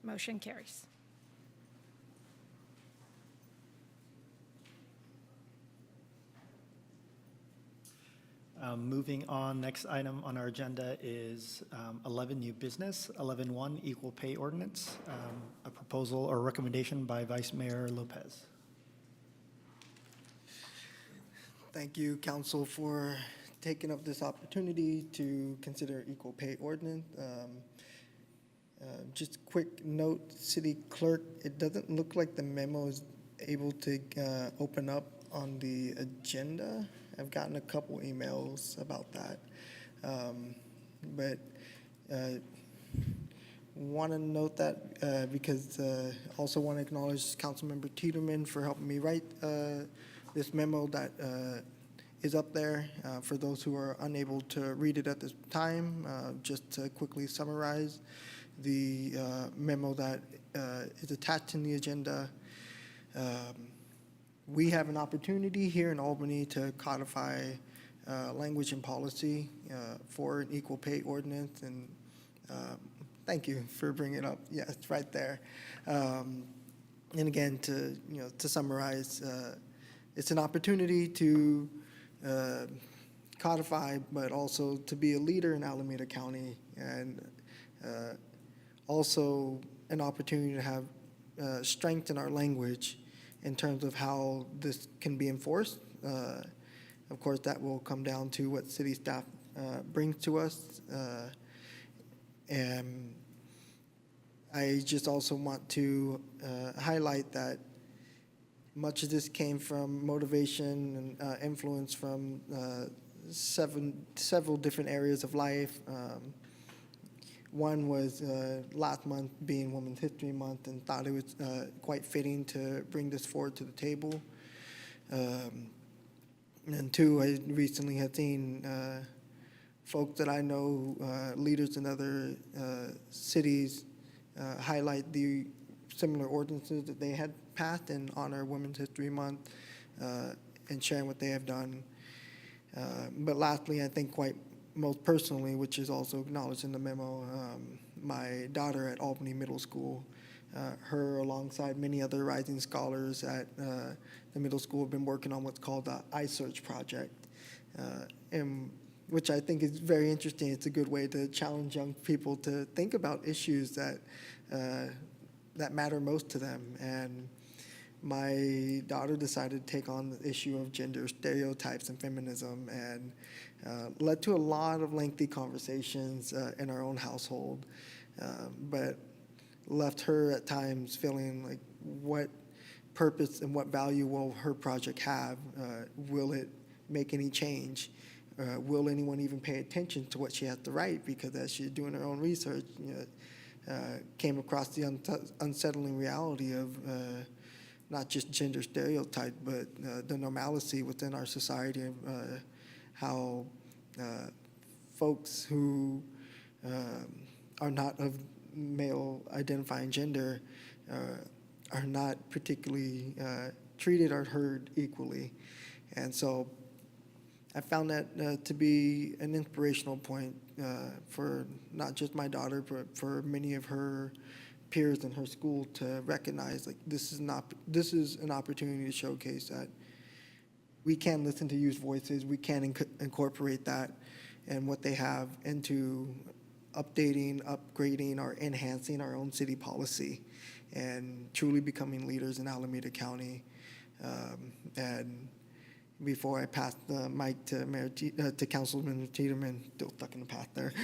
Motion carries.
Moving on, next item on our agenda is 11, new business. 11.1, equal pay ordinance. A proposal or recommendation by Vice Mayor Lopez.
Thank you, council, for taking up this opportunity to consider equal pay ordinance. Just a quick note, city clerk, it doesn't look like the memo is able to open up on the agenda. I've gotten a couple emails about that. But want to note that because also want to acknowledge Councilmember Tiedemann for helping me write this memo that is up there. For those who are unable to read it at this time, just to quickly summarize the memo that is attached in the agenda. We have an opportunity here in Albany to codify language and policy for an equal pay ordinance, and thank you for bringing it up. Yeah, it's right there. And again, to summarize, it's an opportunity to codify, but also to be a leader in Alameda County, and also an opportunity to have strength in our language in terms of how this can be enforced. Of course, that will come down to what city staff brings to us. And I just also want to highlight that much of this came from motivation and influence from several different areas of life. One was last month being Women's History Month, and thought it was quite fitting to bring this forward to the table. And two, I recently had seen folks that I know, leaders in other cities, highlight the similar ordinances that they had passed in honor of Women's History Month, and sharing what they have done. But lastly, I think quite most personally, which is also acknowledged in the memo, my daughter at Albany Middle School, her alongside many other rising scholars at the middle school have been working on what's called the iSearch project, and which I think is very interesting. It's a good way to challenge young people to think about issues that that matter most to them. And my daughter decided to take on the issue of gender stereotypes and feminism, and led to a lot of lengthy conversations in our own household, but left her at times feeling like, what purpose and what value will her project have? Will it make any change? Will anyone even pay attention to what she has to write? Because as she's doing her own research, came across the unsettling reality of not just gender stereotype, but the normalcy within our society of how folks who are not of male identifying gender are not particularly treated or heard equally. And so I found that to be an inspirational point for not just my daughter, but for many of her peers in her school to recognize like this is an opportunity to showcase that we can listen to youth voices, we can incorporate that and what they have into updating, upgrading, or enhancing our own city policy and truly becoming leaders in Alameda County. And before I pass the mic to to Councilmember Tiedemann, still stuck in the path there,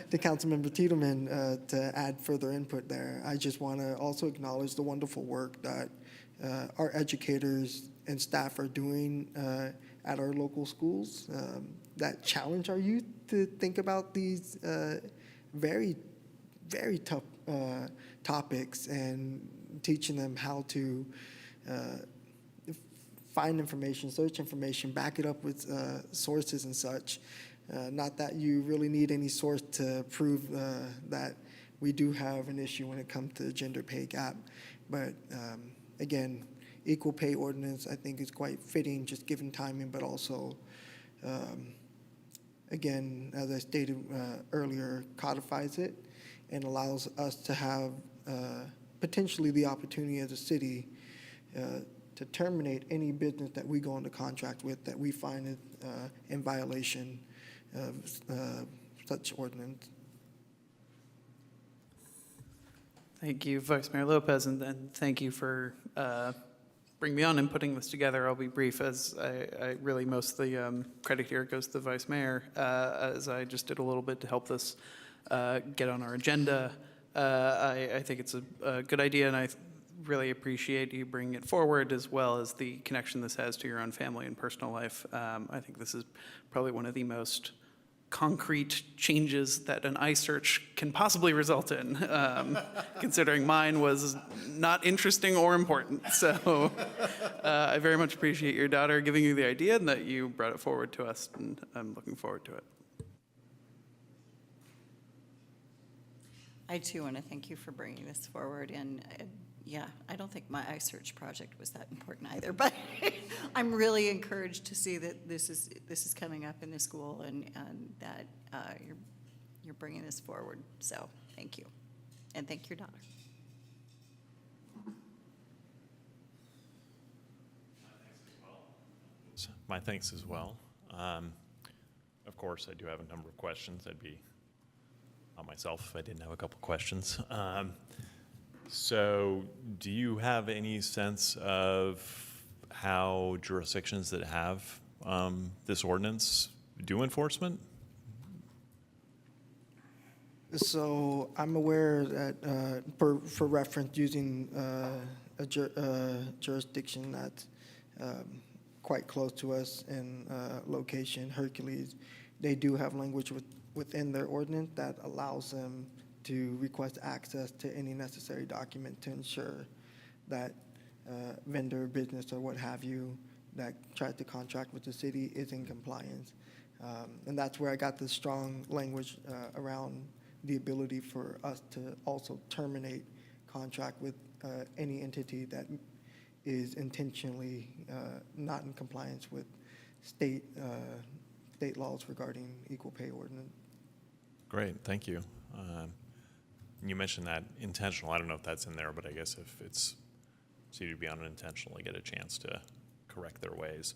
to Councilmember Tiedemann to add further input there, I just want to also acknowledge the wonderful work that our educators and staff are doing at our local schools that challenge our youth to think about these very, very tough topics and teaching them how to find information, search information, back it up with sources and such. Not that you really need any source to prove that we do have an issue when it comes to the gender pay gap. But again, equal pay ordinance I think is quite fitting just given timing, but also, again, as I stated earlier, codifies it and allows us to have potentially the opportunity as a city to terminate any business that we go into contract with that we find is in violation of such ordinance.
Thank you, Vice Mayor Lopez, and thank you for bringing me on and putting this together. I'll be brief, as I really most of the credit here goes to the Vice Mayor, as I just did a little bit to help this get on our agenda. I think it's a good idea, and I really appreciate you bringing it forward, as well as the connection this has to your own family and personal life. I think this is probably one of the most concrete changes that an iSearch can possibly result in, considering mine was not interesting or important. So I very much appreciate your daughter giving you the idea and that you brought it forward to us, and I'm looking forward to it.
I too want to thank you for bringing this forward, and yeah, I don't think my iSearch project was that important either, but I'm really encouraged to see that this is coming up in the school, and that you're bringing this forward. So thank you, and thank your daughter.
My thanks as well. Of course, I do have a number of questions. I'd be on myself if I didn't have a couple questions. So do you have any sense of how jurisdictions that have this ordinance do enforcement?
So I'm aware that for reference, using a jurisdiction that's quite close to us in location, Hercules, they do have language within their ordinance that allows them to request access to any necessary document to ensure that vendor, business, or what have you that tries to contract with the city is in compliance. And that's where I got the strong language around the ability for us to also terminate contract with any entity that is intentionally not in compliance with state laws regarding equal pay ordinance.
Great, thank you. You mentioned that intentional. I don't know if that's in there, but I guess if it's so to be unintentionally get a chance to correct their ways.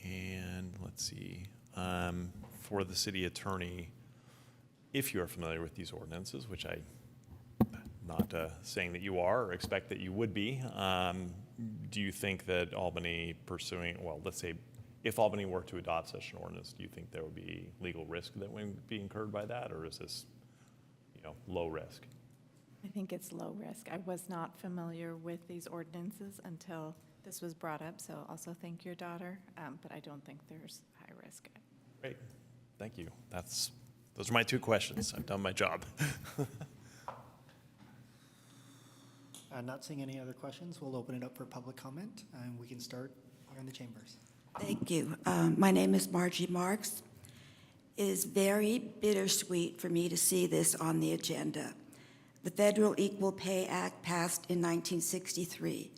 And let's see, for the city attorney, if you are familiar with these ordinances, which I'm not saying that you are or expect that you would be, do you think that Albany pursuing, well, let's say if Albany were to adopt such an ordinance, do you think there would be legal risk that would be incurred by that, or is this, low risk?
I think it's low risk. I was not familiar with these ordinances until this was brought up, so also thank your daughter, but I don't think there's high risk.
Great, thank you. Those are my two questions. I've done my job.
Not seeing any other questions, we'll open it up for public comment, and we can start here in the chambers.
Thank you. My name is Margie Marks. It is very bittersweet for me to see this on the agenda. The Federal Equal Pay Act passed in 1963.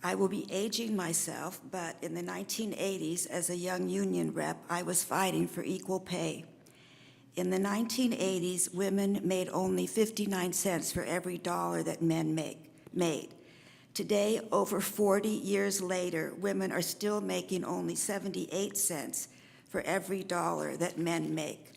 I will be aging myself, but in the 1980s, as a young union rep, I was fighting for equal pay. In the 1980s, women made only 59 cents for every dollar that men made. Today, over 40 years later, women are still making only 78 cents for every dollar that men make.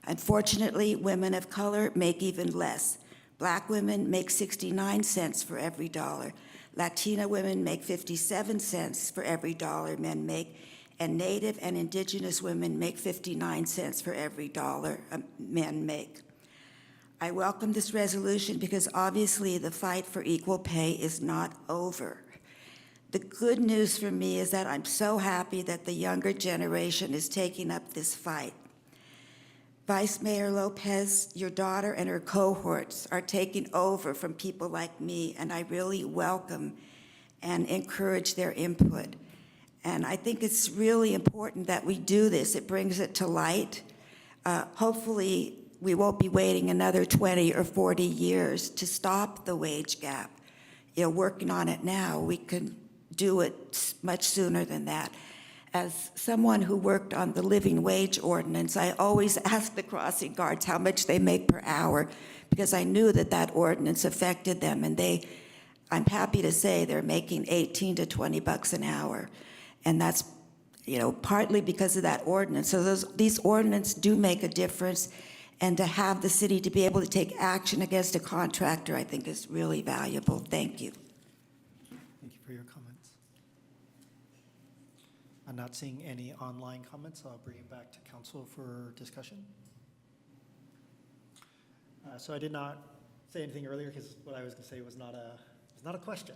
Unfortunately, women of color make even less. Black women make 69 cents for every dollar. Latina women make 57 cents for every dollar men make, and Native and Indigenous women make 59 cents for every dollar men make. I welcome this resolution because obviously the fight for equal pay is not over. The good news for me is that I'm so happy that the younger generation is taking up this fight. Vice Mayor Lopez, your daughter and her cohorts are taking over from people like me, and I really welcome and encourage their input. And I think it's really important that we do this. It brings it to light. Hopefully, we won't be waiting another 20 or 40 years to stop the wage gap. Working on it now, we can do it much sooner than that. As someone who worked on the living wage ordinance, I always asked the crossing guards how much they make per hour because I knew that that ordinance affected them, and I'm happy to say they're making 18 to 20 bucks an hour. And that's, partly because of that ordinance. So these ordinances do make a difference, and to have the city to be able to take action against a contractor, I think is really valuable. Thank you.
Thank you for your comments. I'm not seeing any online comments, so I'll bring it back to council for discussion. So I did not say anything earlier because what I was going to say was not a question.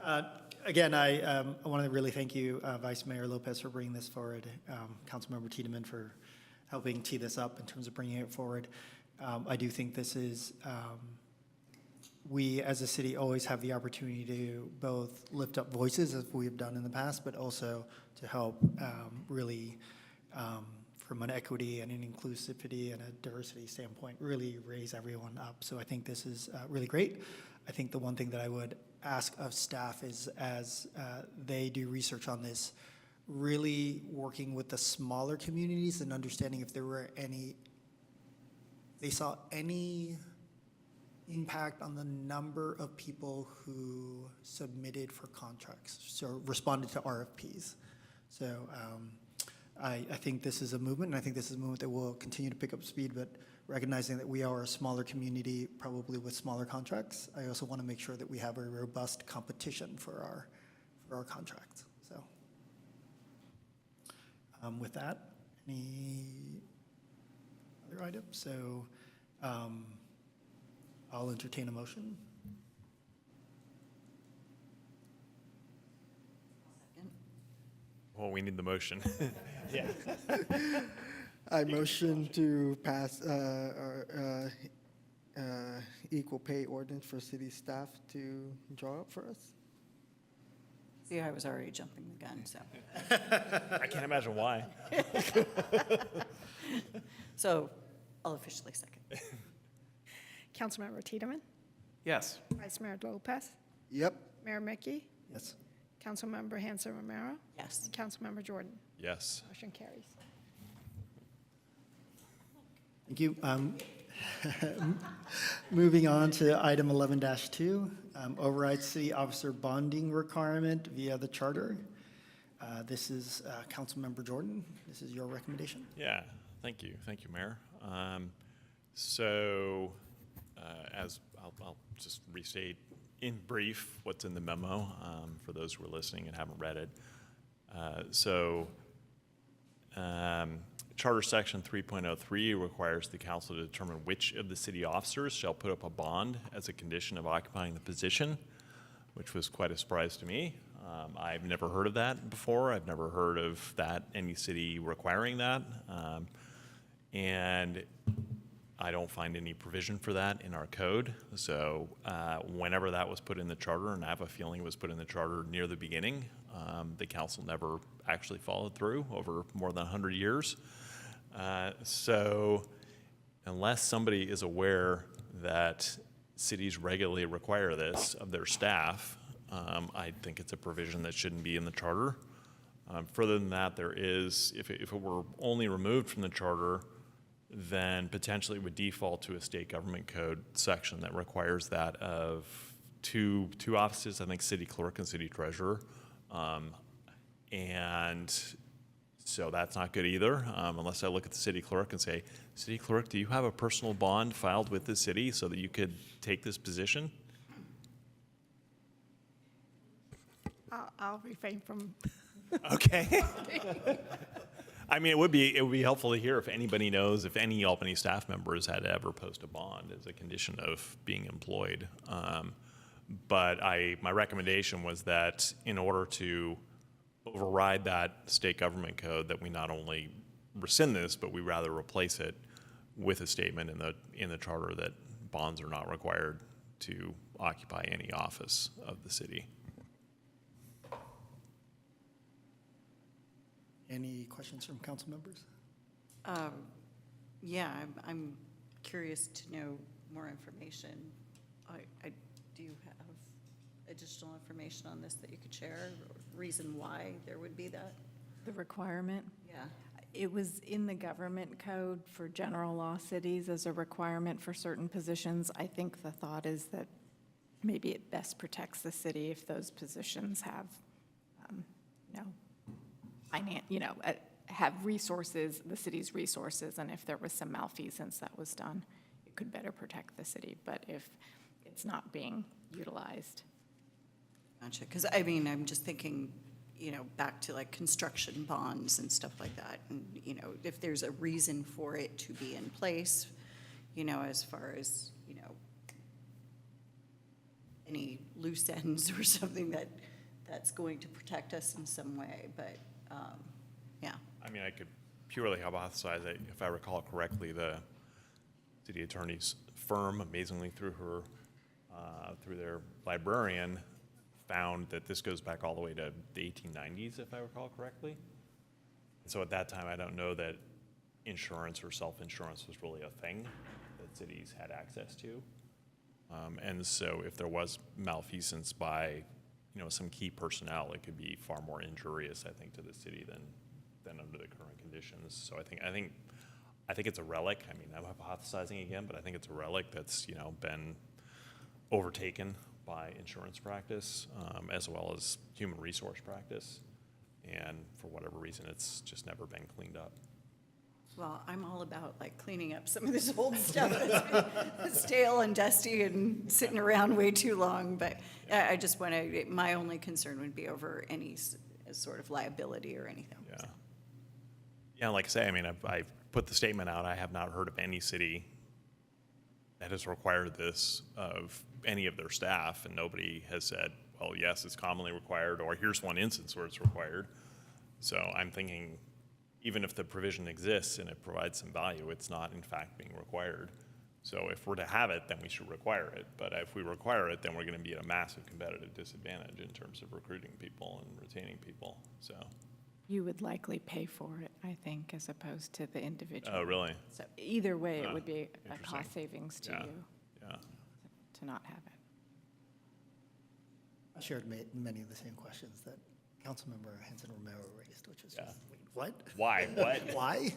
So, again, I want to really thank you, Vice Mayor Lopez, for bringing this forward. Councilmember Tiedemann for helping tee this up in terms of bringing it forward. I do think this is. We, as a city, always have the opportunity to both lift up voices, as we have done in the past, but also to help really, from an equity and an inclusivity and a diversity standpoint, really raise everyone up. So I think this is really great. I think the one thing that I would ask of staff is, as they do research on this, really working with the smaller communities and understanding if there were they saw any impact on the number of people who submitted for contracts, so responded to RFPs. So I think this is a movement, and I think this is a movement that will continue to pick up speed, but recognizing that we are a smaller community, probably with smaller contracts, I also want to make sure that we have a robust competition for our contracts. So with that, any other items? So I'll entertain a motion.
Well, we need the motion.
Yeah. I motion to pass our equal pay ordinance for city staff to draw up for us.
See, I was already jumping the gun, so.
I can't imagine why.
So I'll officially second.
Councilmember Tiedemann,
Yes.
Vice Mayor Lopez,
Yep.
Mayor Mickey,
Yes.
Councilmember Hanson Romero,
Yes.
and Councilmember Jordan.
Yes.
Motion carries.
Thank you. Moving on to item 11-2, override city officer bonding requirement via the charter. This is Councilmember Jordan. This is your recommendation.
Yeah, thank you, Mayor. As I'll just restate in brief what's in the memo for those who are listening and haven't read it. Charter Section 3.03 requires the council to determine which of the city officers shall put up a bond as a condition of occupying the position, which was quite a surprise to me. I've never heard of that before. I've never heard of any city requiring that. And I don't find any provision for that in our code. So whenever that was put in the charter, and I have a feeling it was put in the charter near the beginning, the council never actually followed through over more than 100 years. So unless somebody is aware that cities regularly require this of their staff, I think it's a provision that shouldn't be in the charter. Further than that, there is, if it were only removed from the charter, then potentially it would default to a state government code section that requires that of two offices, I think city clerk and city treasurer. And so that's not good either, unless I look at the city clerk and say, city clerk, do you have a personal bond filed with the city so that you could take this position?
I'll refrain from.
Okay. I mean, it would be helpful to hear if anybody knows if any Albany staff members had to ever post a bond as a condition of being employed. But my recommendation was that in order to override that state government code, that we not only rescind this, but we rather replace it with a statement in the charter that bonds are not required to occupy any office of the city.
Any questions from council members?
Yeah, I'm curious to know more information. Do you have additional information on this that you could share? Reason why there would be that?
The requirement?
Yeah.
It was in the government code for general law cities as a requirement for certain positions. I think the thought is that maybe it best protects the city if those positions have, have resources, the city's resources, and if there was some malfeasance that was done, it could better protect the city. But if it's not being utilized.
Gotcha, because I mean, I'm just thinking, back to like construction bonds and stuff like that. And, if there's a reason for it to be in place, as far as, any loose ends or something that's going to protect us in some way, but, yeah.
I mean, I could purely hypothesize that if I recall correctly, the city attorney's firm, amazingly through their librarian, found that this goes back all the way to the 1890s, if I recall correctly. So at that time, I don't know that insurance or self-insurance was really a thing that cities had access to. And so if there was malfeasance by, some key personnel, it could be far more injurious, I think, to the city than under the current conditions. So I think it's a relic. I mean, I'm hypothesizing again, but I think it's a relic that's, been overtaken by insurance practice, as well as human resource practice. And for whatever reason, it's just never been cleaned up.
Well, I'm all about like cleaning up some of this old stuff that's stale and dusty and sitting around way too long. But I just want to, my only concern would be over any sort of liability or anything.
Yeah. Yeah, like I say, I mean, I've put the statement out. I have not heard of any city that has required this of any of their staff, and nobody has said, well, yes, it's commonly required, or here's one instance where it's required. So I'm thinking, even if the provision exists and it provides some value, it's not in fact being required. So if we're to have it, then we should require it. But if we require it, then we're going to be at a massive competitive disadvantage in terms of recruiting people and retaining people. So
You would likely pay for it, I think, as opposed to the individual.
Oh, really?
So either way, it would be a
interesting.
cost savings to
Yeah.
you
Yeah.
to not have it.
I shared many of the same questions that Councilmember Hanson Romero raised, which was just, wait, what?
Why? What?
Why?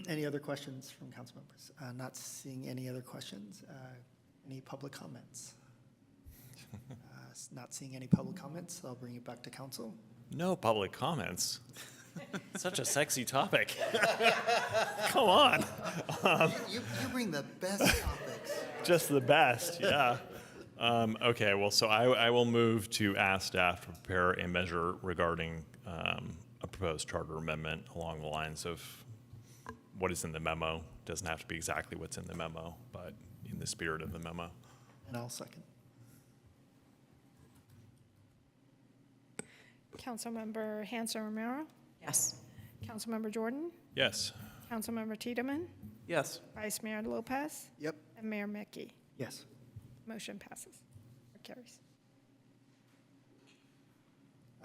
Any other questions from council members? Not seeing any other questions. Any public comments? Not seeing any public comments, I'll bring it back to council.
No public comments. Such a sexy topic. Come on.
You bring the best topics.
Just the best, yeah. Okay, well, so I will move to ask staff to prepare a measure regarding a proposed charter amendment along the lines of what is in the memo. Doesn't have to be exactly what's in the memo, but in the spirit of the memo.
And I'll second.
Councilmember Hanson Romero?
Yes.
Councilmember Jordan?
Yes.
Councilmember Tiedemann,
Yes.
Vice Mayor Lopez,
Yep.
and Mayor Mickey.
Yes.
Motion passes or carries.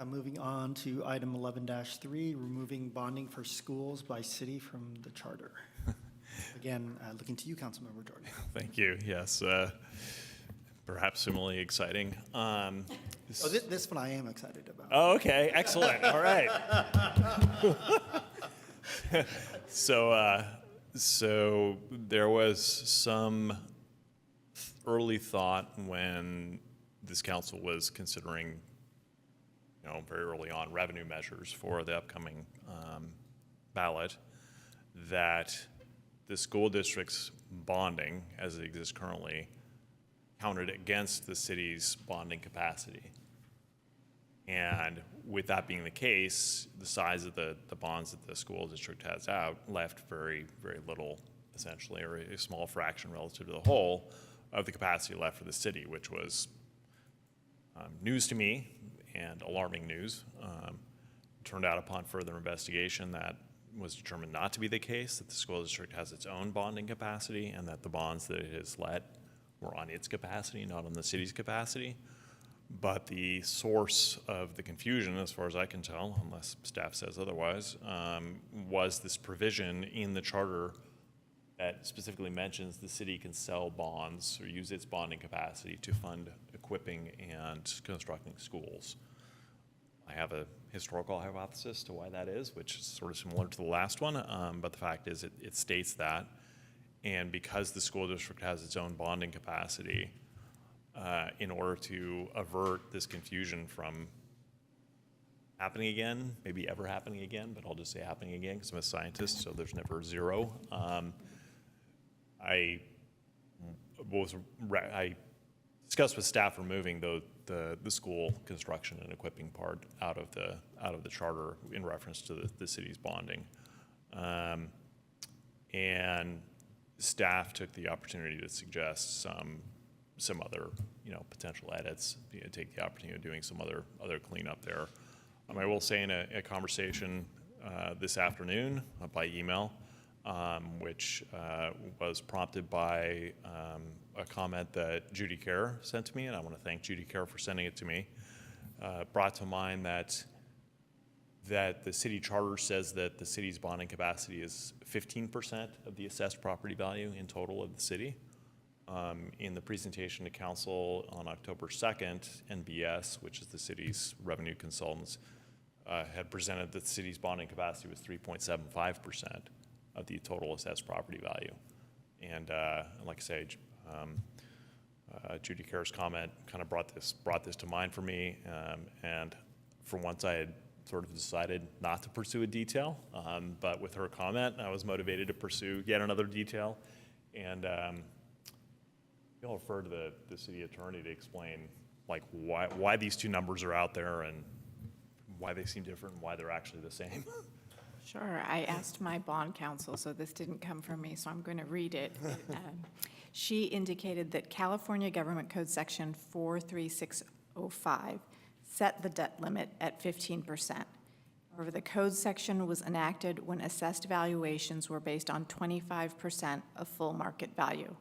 Moving on to item 11-3, removing bonding for schools by city from the charter. Again, looking to you, Councilmember Jordan.
Thank you. Yes. Perhaps similarly exciting.
This one I am excited about.
Oh, okay. Excellent. All right. So there was some early thought when this council was considering, very early on revenue measures for the upcoming ballot, that the school district's bonding, as it exists currently, counted against the city's bonding capacity. And with that being the case, the size of the bonds that the school district has out left very, very little, essentially, or a small fraction relative to the whole of the capacity left for the city, which was news to me and alarming news. Turned out upon further investigation that was determined not to be the case, that the school district has its own bonding capacity and that the bonds that it has let were on its capacity, not on the city's capacity. But the source of the confusion, as far as I can tell, unless staff says otherwise, was this provision in the charter that specifically mentions the city can sell bonds or use its bonding capacity to fund equipping and constructing schools. I have a historical hypothesis to why that is, which is sort of similar to the last one, but the fact is it states that. And because the school district has its own bonding capacity, in order to avert this confusion from happening again, maybe ever happening again, but I'll just say happening again because I'm a scientist, so there's never zero. I discussed with staff removing the school construction and equipping part out of the charter in reference to the city's bonding, and staff took the opportunity to suggest some other potential edits, take the opportunity of doing some other cleanup there. I will say in a conversation this afternoon by email, which was prompted by a comment that Judy Kerr sent to me, and I want to thank Judy Kerr for sending it to me, brought to mind that the city charter says that the city's bonding capacity is 15% of the assessed property value in total of the city. In the presentation to council on October 2nd, NBS, which is the city's revenue consultants, had presented that the city's bonding capacity was 3.75% of the total assessed property value. And like I say, Judy Kerr's comment kind of brought this to mind for me. And for once, I had sort of decided not to pursue a detail, but with her comment, I was motivated to pursue yet another detail. And I'll refer to the city attorney to explain like why these two numbers are out there and why they seem different and why they're actually the same.
Sure. I asked my bond counsel, so this didn't come from me, so I'm going to read it. She indicated that California Government Code Section 43605 set the debt limit at 15%. However, the code section was enacted when assessed valuations were based on 25% of full market value.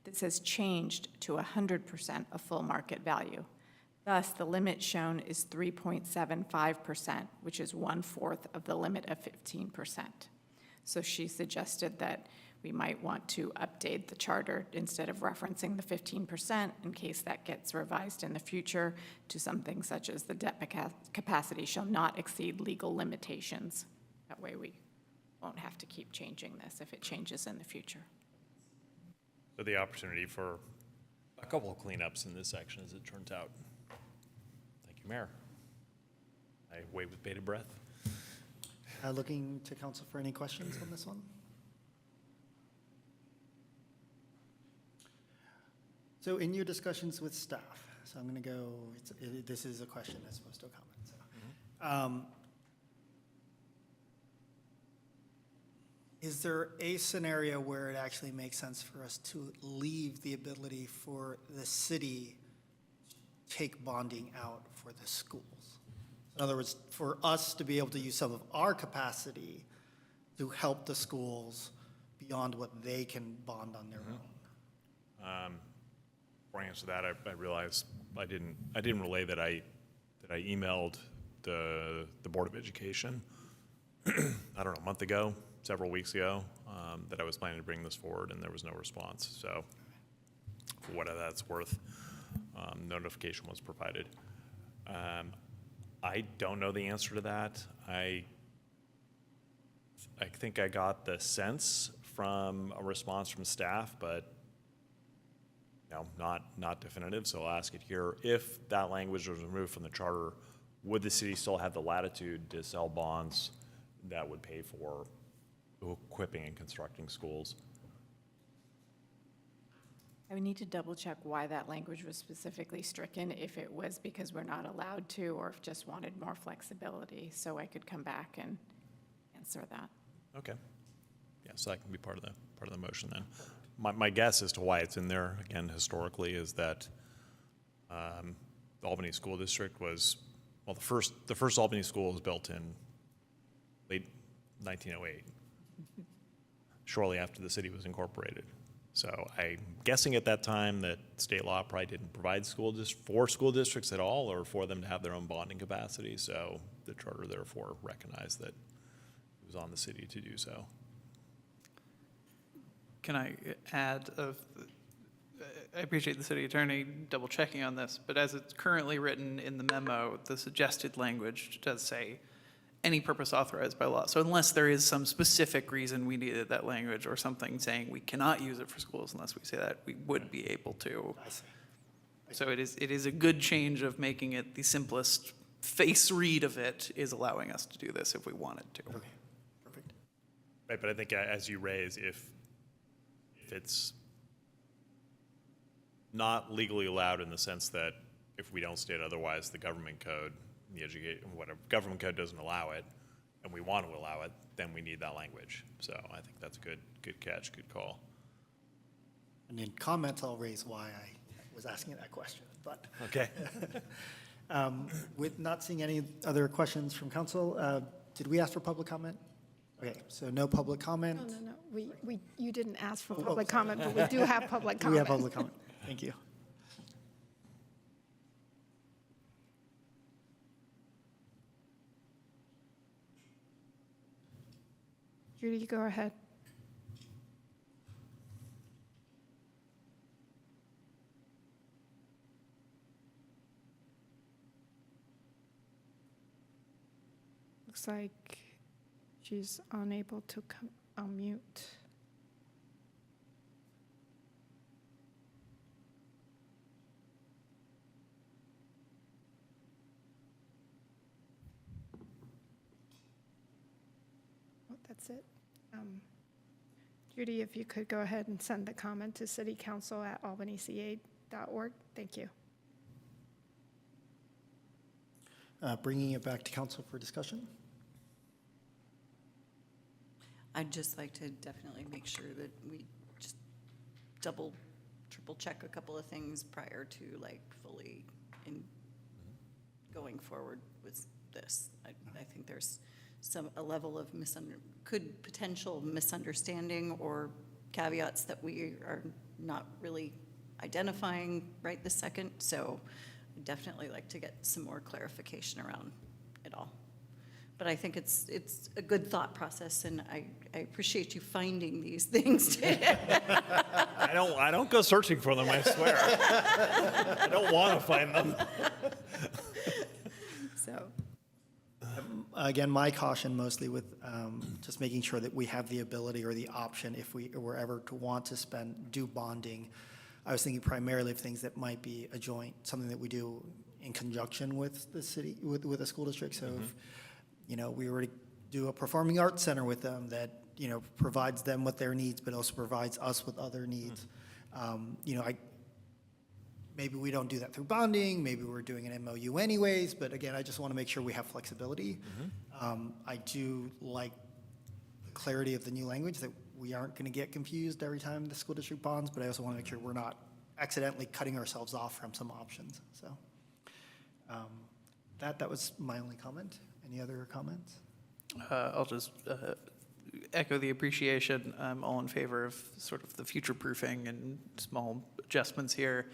This has changed to 100% of full market value. Thus, the limit shown is 3.75%, which is 1/4 of the limit of 15%. So she suggested that we might want to update the charter instead of referencing the 15% in case that gets revised in the future to something such as the debt capacity shall not exceed legal limitations. That way we won't have to keep changing this if it changes in the future.
So the opportunity for a couple of cleanups in this section, as it turns out. Thank you, Mayor. I wait with bated breath.
Looking to council for any questions on this one? So in your discussions with staff, so I'm going to go, this is a question as opposed to a comment. So. Is there a scenario where it actually makes sense for us to leave the ability for the city to take bonding out for the schools? In other words, for us to be able to use some of our capacity to help the schools beyond what they can bond on their own.
Before I answer that, I realized I didn't relay that I emailed the Board of Education, I don't know, a month ago, several weeks ago, that I was planning to bring this forward, and there was no response. So for what that's worth, notification was provided. I don't know the answer to that. I think I got the sense from a response from staff, but not definitive, so I'll ask it here. If that language was removed from the charter, would the city still have the latitude to sell bonds that would pay for equipping and constructing schools?
I would need to double check why that language was specifically stricken, if it was because we're not allowed to, or if just wanted more flexibility, so I could come back and answer that.
Okay. Yeah, so that can be part of the motion then. My guess as to why it's in there, again, historically, is that the Albany School District was, well, the first Albany school was built in late 1908, shortly after the city was incorporated. So I'm guessing at that time that state law probably didn't provide for school districts at all, or for them to have their own bonding capacity. So the charter therefore recognized that it was on the city to do so.
Can I add, I appreciate the city attorney double checking on this, but as it's currently written in the memo, the suggested language does say any purpose authorized by law. So unless there is some specific reason we needed that language, or something saying we cannot use it for schools unless we say that, we would be able to.
I see.
So it is a good change of making it the simplest face read of it is allowing us to do this if we wanted to.
Okay, perfect.
Right, but I think as you raise, if it's not legally allowed in the sense that if we don't state otherwise, the government code, whatever government code doesn't allow it, and we want to allow it, then we need that language. So I think that's a good catch, good call.
And in comments, I'll raise why I was asking that question, but.
Okay.
With not seeing any other questions from council, did we ask for public comment? Okay, so no public comment.
No. You didn't ask for
Oh,
public
sorry.
comment, but we do have public comment.
We have public comment. Thank you.
Judy, go ahead. Looks like she's unable to unmute. Oh, that's it. Judy, if you could go ahead and send the comment to citycouncil@albanyca.org. Thank you.
Bringing it back to council for discussion.
I'd just like to definitely make sure that we just double, triple check a couple of things prior to fully going forward with this. I think there's a level of potential misunderstanding or caveats that we are not really identifying right this second. So I'd definitely like to get some more clarification around it all. But I think it's a good thought process, and I appreciate you finding these things.
I don't go searching for them, I swear. I don't want to find them.
So.
Again, my caution mostly with just making sure that we have the ability or the option if we were ever to want to do bonding. I was thinking primarily of things that might be a joint, something that we do in conjunction with the city, with the school district. So if, we were to do a performing arts center with them that, provides them with their needs, but also provides us with other needs. Maybe we don't do that through bonding, maybe we're doing an MOU anyways, but again, I just want to make sure we have flexibility. I do like the clarity of the new language, that we aren't going to get confused every time the school district bonds, but I also want to make sure we're not accidentally cutting ourselves off from some options. So that was my only comment. Any other comments?
I'll just echo the appreciation. I'm all in favor of sort of the future proofing and small adjustments here.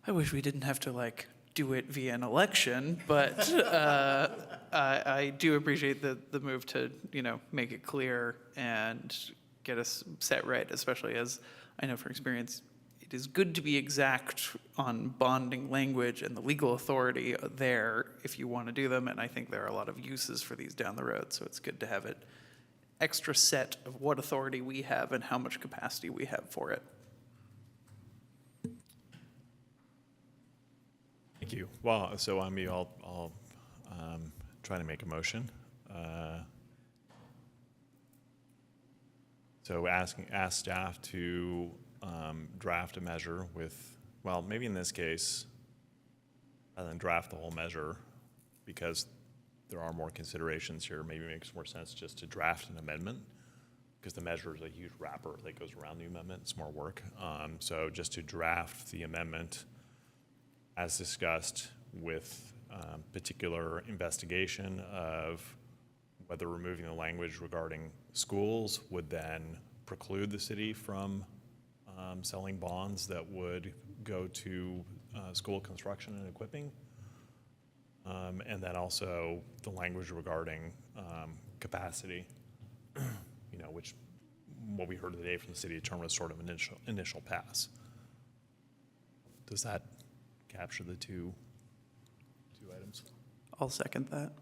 I wish we didn't have to like do it via an election, but I do appreciate the move to, make it clear and get us set right, especially as I know from experience, it is good to be exact on bonding language and the legal authority there if you want to do them, and I think there are a lot of uses for these down the road, so it's good to have it extra set of what authority we have and how much capacity we have for it.
Thank you. Well, so I'll try to make a motion. So ask staff to draft a measure with, well, maybe in this case, rather than draft the whole measure, because there are more considerations here, maybe it makes more sense just to draft an amendment, because the measure is a huge wrapper that goes around the amendment. It's more work. So just to draft the amendment as discussed with particular investigation of whether removing the language regarding schools would then preclude the city from selling bonds that would go to school construction and equipping. And then also the language regarding capacity, which what we heard today from the city attorney was sort of initial pass. Does that capture the two items?
I'll second that.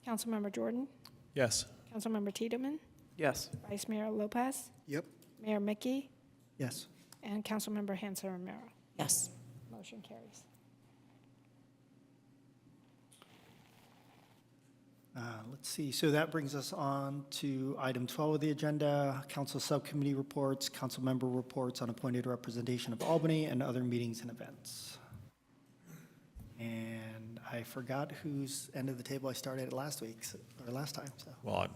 Councilmember Jordan?
Yes.
Councilmember Tiedemann?
Yes.
Vice Mayor Lopez?
Yep.
Mayor Mickey?
Yes.
And Councilmember Hanson Romero?
Yes.
Motion carries.
Let's see, so that brings us on to item 12 of the agenda, council subcommittee reports, council member reports on appointed representation of Albany and other meetings and events. And I forgot whose end of the table I started at last time, so.
Well,
I was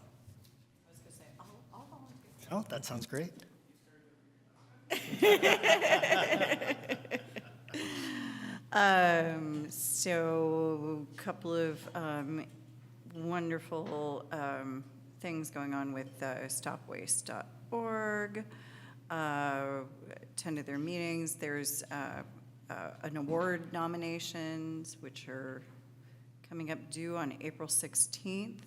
going to say, I'll volunteer.
Oh, that sounds great.
So a couple of wonderful things going on with stopwaste.org. Attended their meetings. There's an award nominations, which are coming up due on April 16th,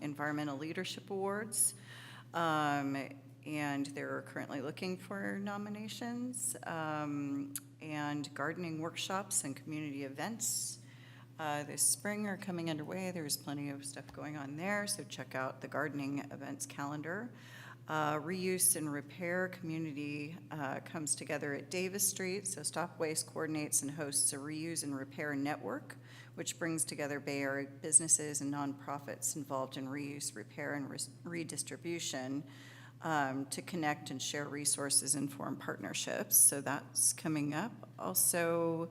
Environmental Leadership Awards. And they're currently looking for nominations, and gardening workshops and community events this spring are coming underway. There's plenty of stuff going on there, so check out the gardening events calendar. Reuse and repair community comes together at Davis Street, so Stop Waste coordinates and hosts a reuse and repair network, which brings together Bay Area businesses and nonprofits involved in reuse, repair, and redistribution to connect and share resources and form partnerships. So that's coming up. Also,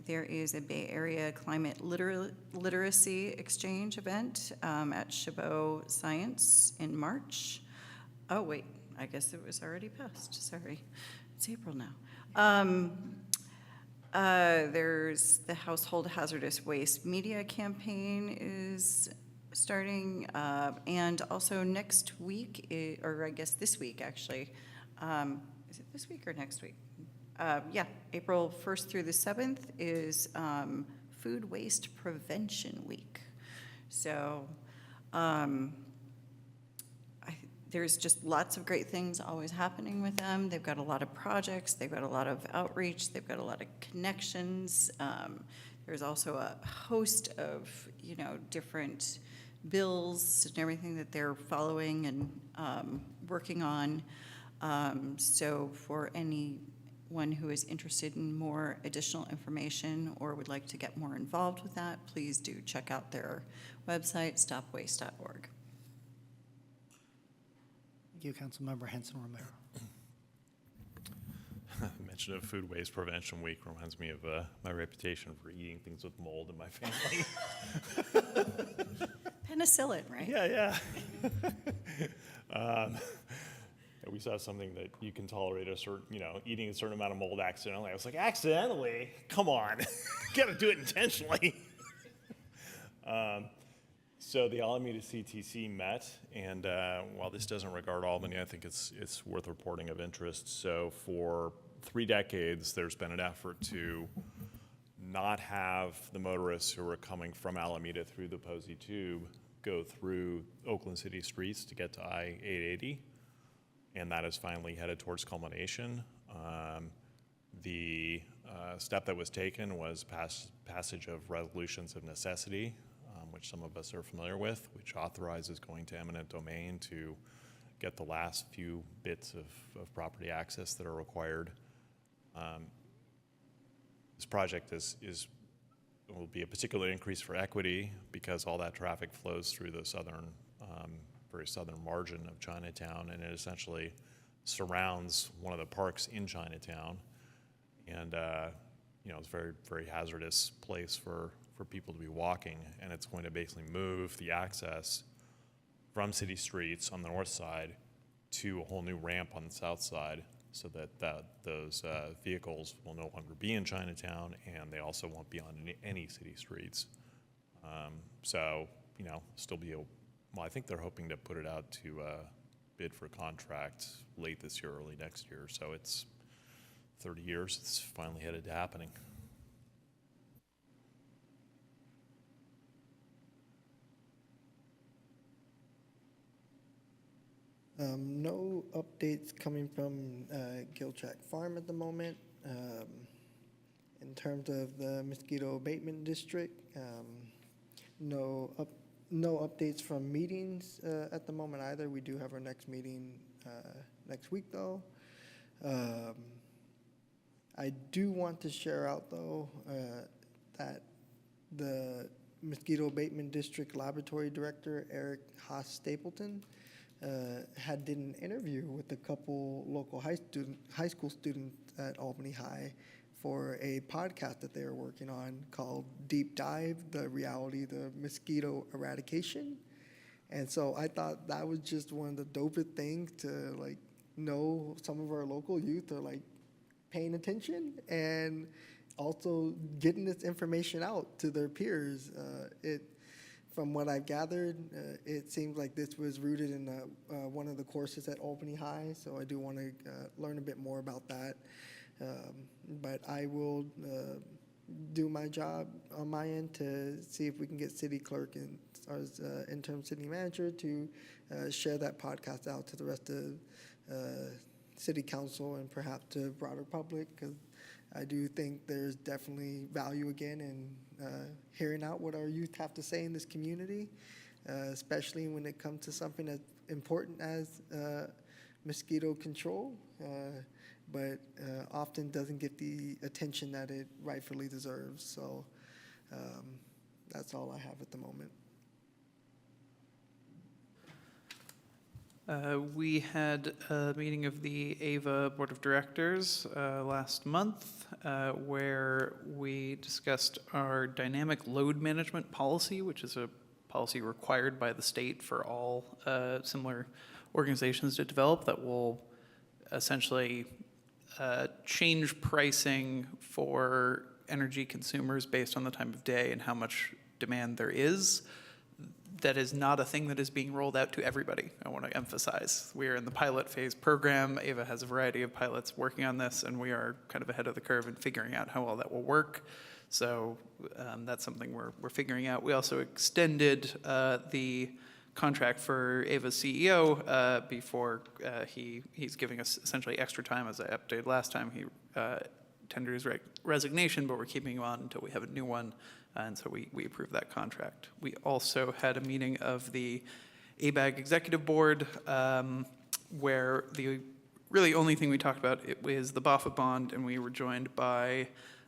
there is a Bay Area Climate Literacy Exchange event at Chabot Science in March. Oh, wait, I guess it was already passed. Sorry, it's April now. There's the Household Hazardous Waste Media Campaign is starting, and also next week, or I guess this week actually, is it this week or next week? Yeah, April 1st through the 7th is Food Waste Prevention Week. So there's just lots of great things always happening with them. They've got a lot of projects, they've got a lot of outreach, they've got a lot of connections. There's also a host of, different bills and everything that they're following and working on. So for anyone who is interested in more additional information or would like to get more involved with that, please do check out their website, stopwaste.org.
Thank you, Councilmember Hanson Romero.
mention of Food Waste Prevention Week reminds me of my reputation for eating things with mold in my family.
Penicillin, right?
Yeah. We saw something that you can tolerate a certain, eating a certain amount of mold accidentally. I was like, accidentally? Come on. You got to do it intentionally. So the Alameda CTC met, and while this doesn't regard Albany, I think it's worth reporting of interest. So for 3 decades, there's been an effort to not have the motorists who are coming from Alameda through the Posey Tube go through Oakland City streets to get to I-880, and that is finally headed towards culmination. The step that was taken was passage of resolutions of necessity, which some of us are familiar with, which authorizes going to eminent domain to get the last few bits of property access that are required. This project will be a particular increase for equity because all that traffic flows through the southern, very southern margin of Chinatown, and it essentially surrounds one of the parks in Chinatown. And it's a very, very hazardous place for people to be walking, and it's going to basically move the access from city streets on the north side to a whole new ramp on the south side, so that those vehicles will no longer be in Chinatown, and they also won't be on any city streets. Still be I think they're hoping to put it out to bid for contract late this year, early next year. So it's 30 years, it's finally headed to happening.
No updates coming from Giltrack Farm at the moment. In terms of the mosquito abatement district, no updates from meetings at the moment either. We do have our next meeting next week though. I do want to share out though that the mosquito abatement district laboratory director, Eric Haas Stapleton, did an interview with a couple local high school students at Albany High for a podcast that they were working on called Deep Dive, the reality of the mosquito eradication. And so I thought that was just one of the dopest things to know some of our local youth are paying attention and also getting this information out to their peers. From what I've gathered, it seems like this was rooted in one of the courses at Albany High, so I do want to learn a bit more about that. But I will do my job on my end to see if we can get city clerk and as interim city manager to share that podcast out to the rest of city council and perhaps to broader public, because I do think there's definitely value again in hearing out what our youth have to say in this community, especially when it comes to something as important as mosquito control, but often doesn't get the attention that it rightfully deserves. So that's all I have at the moment.
We had a meeting of the AVA Board of Directors last month where we discussed our dynamic load management policy, which is a policy required by the state for all similar organizations to develop that will essentially change pricing for energy consumers based on the time of day and how much demand there is. That is not a thing that is being rolled out to everybody, I want to emphasize. We are in the pilot phase program. AVA has a variety of pilots working on this, and we are kind of ahead of the curve in figuring out how all that will work. So that's something we're figuring out. We also extended the contract for AVA's CEO before he's giving us essentially extra time. As I updated last time, he tendered his resignation, but we're keeping him on until we have a new one. And so we approved that contract. We also had a meeting of the ABAG Executive Board where the really only thing we talked about was the BAFA bond, and we were joined by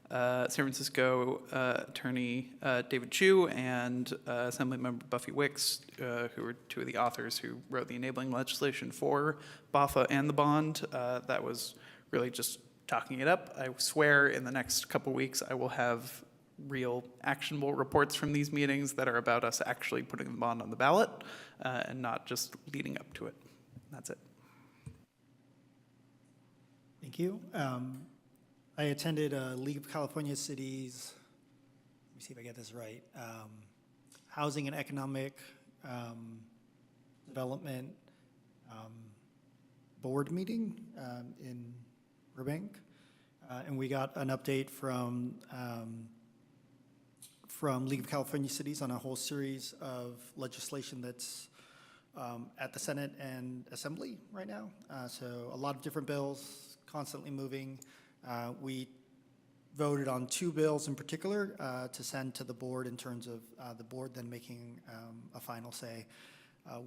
San Francisco attorney David Chu and Assemblymember Buffy Wicks, who were two of the authors who wrote the enabling legislation for BAFA and the bond. That was really just talking it up. I swear in the next couple weeks I will have real actionable reports from these meetings that are about us actually putting the bond on the ballot and not just leading up to it. That's it.
Thank you. I attended League of California Cities, let me see if I get this right, Housing and Economic Development Board meeting in Burbank. And we got an update from League of California Cities on a whole series of legislation that's at the Senate and Assembly right now. So a lot of different bills constantly moving. We voted on 2 bills in particular to send to the board in terms of the board then making a final say.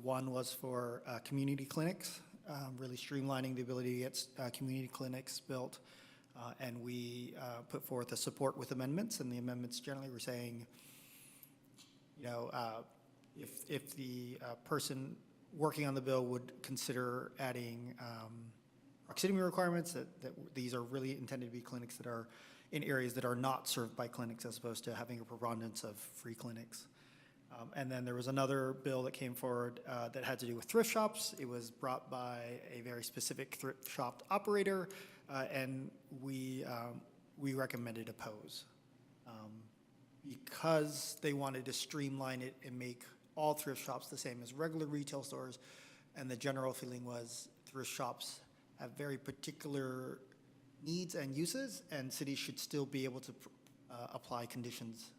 One was for community clinics, really streamlining the ability to get community clinics built. And we put forth a support with amendments, and the amendments generally were saying, you know, if the person working on the bill would consider adding proximity requirements, that these are really intended to be clinics that are in areas that are not served by clinics as opposed to having a preponderance of free clinics. And then there was another bill that came forward that had to do with thrift shops. It was brought by a very specific thrift shop operator, and we recommended oppose. Because they wanted to streamline it and make all thrift shops the same as regular retail stores, and the general feeling was thrift shops have very particular needs and uses, and cities should still be able to apply conditions,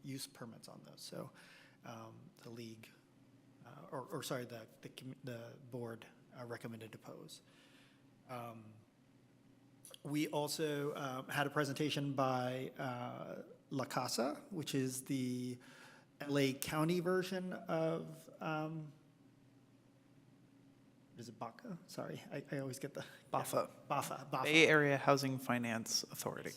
use permits on those. So the league, the board recommended oppose. We also had a presentation by La Casa, which is the LA County version of, is it BACA? Sorry, I always get the.
BAFA.
BAFA.
Bay Area Housing Finance Authority.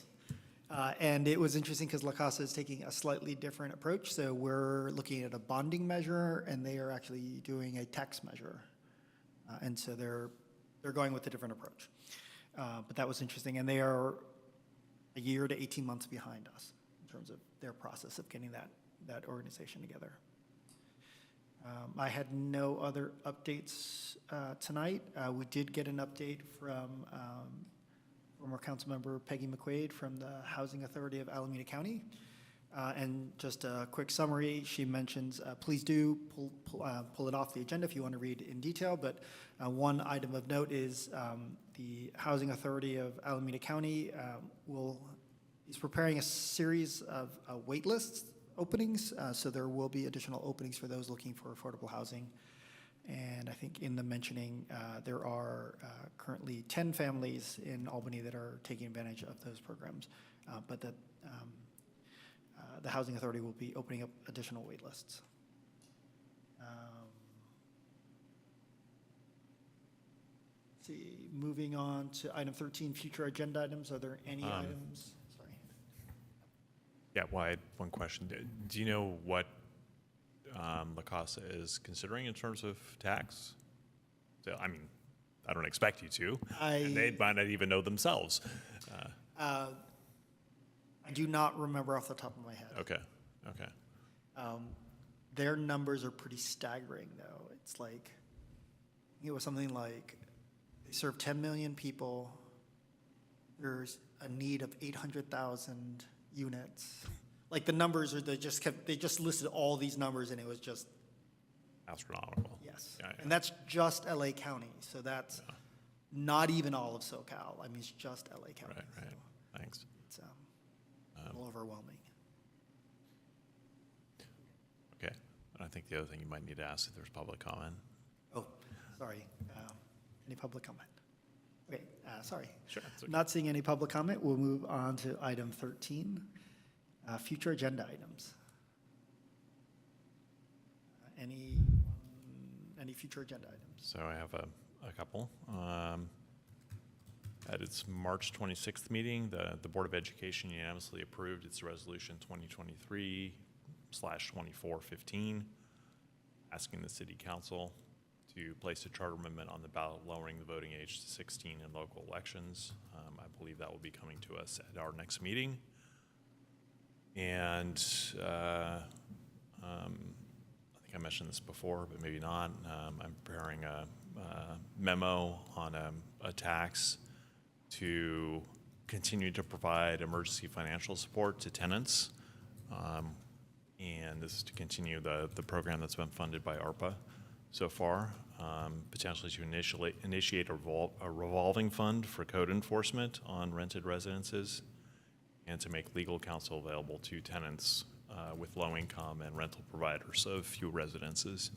And it was interesting because La Casa is taking a slightly different approach. So we're looking at a bonding measure, and they are actually doing a tax measure. And so they're going with a different approach. But that was interesting, and they are a year to 18 months behind us in terms of their process of getting that organization together. I had no other updates tonight. We did get an update from former council member Peggy McQuaid from the Housing Authority of Alameda County. And just a quick summary, she mentions, please do pull it off the agenda if you want to read in detail, but one item of note is the Housing Authority of Alameda County is preparing a series of wait lists openings, so there will be additional openings for those looking for affordable housing. And I think in the mentioning, there are currently 10 families in Albany that are taking advantage of those programs, but that the Housing Authority will be opening up additional wait lists. Let's see, moving on to item 13, future agenda items. Are there any items? Sorry.
Yeah, well, I had one question. Do you know what La Casa is considering in terms of tax? So, I mean, I don't expect you to. And they might not even know themselves.
I do not remember off the top of my head.
Okay.
Their numbers are pretty staggering, though. It's like, it was something like they serve 10 million people. There's a need of 800,000 units. Like the numbers are, they just listed all these numbers, and it was just
astronomical.
Yes,
yeah.
And that's just LA County, so that's not even all of SoCal. I mean, it's just LA County.
Right.
So
Thanks.
it's a little overwhelming.
Okay. And I think the other thing you might need to ask if there's public comment.
Oh, sorry. Any public comment? Okay, sorry.
Sure. Okay.
Not seeing any public comment. We'll move on to item 13, future agenda items. Any future agenda items?
So I have a couple. At its March 26th meeting, the Board of Education unanimously approved its resolution 2023/2415, asking the City Council to place a charter amendment on the ballot lowering the voting age to 16 in local elections. I believe that will be coming to us at our next meeting. And I think I mentioned this before, but maybe not. I'm preparing a memo on a tax to continue to provide emergency financial support to tenants. And this is to continue the program that's been funded by ARPA so far, potentially to initiate a revolving fund for code enforcement on rented residences, and to make legal counsel available to tenants with low income and rental providers of few residences.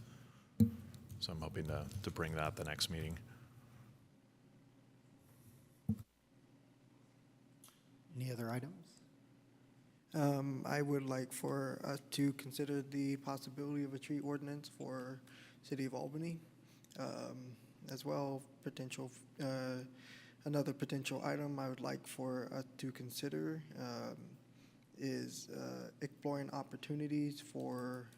So I'm hoping to bring that the next meeting.
Any other items?
I would like for us to consider the possibility of a tree ordinance for City of Albany, as well potential, another potential item I would like for us to consider is exploring opportunities for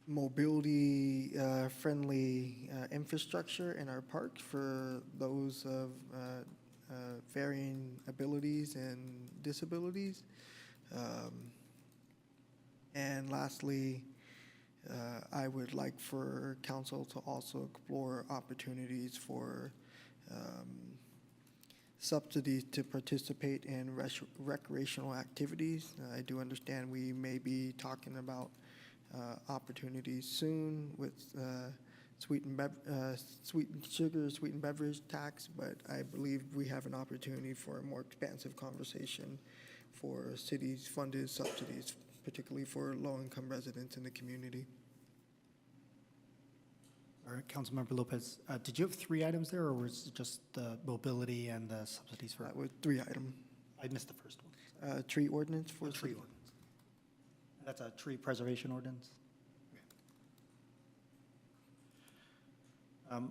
mobility friendly infrastructure in our parks for those of varying abilities and disabilities. And lastly, I would like for council to also explore opportunities for subsidies to participate in recreational activities. I do understand we may be talking about opportunities soon with sweetened sugar, sweetened beverage tax, but I believe we have an opportunity for a more expansive conversation for cities funded subsidies, particularly for low-income residents in the community.
All right, Councilmember Lopez, did you have 3 items there, or was it just the mobility and the subsidies for?
That was 3 items.
I missed the first one.
Tree ordinance for
tree ordinance. That's a tree preservation ordinance.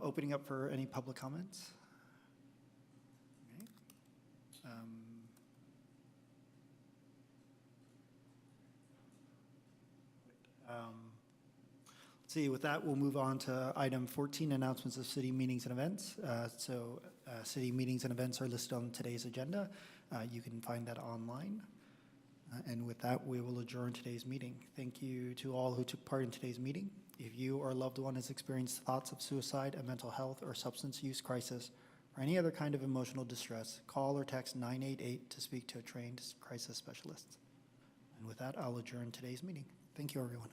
Opening up for any public comments. Okay. Let's see, with that, we'll move on to item 14, announcements of city meetings and events. City meetings and events are listed on today's agenda. You can find that online. And with that, we will adjourn today's meeting. Thank you to all who took part in today's meeting. If you or a loved one has experienced thoughts of suicide, a mental health or substance use crisis, or any other kind of emotional distress, call or text 988 to speak to a trained crisis specialist. And with that, I'll adjourn today's meeting. Thank you, everyone.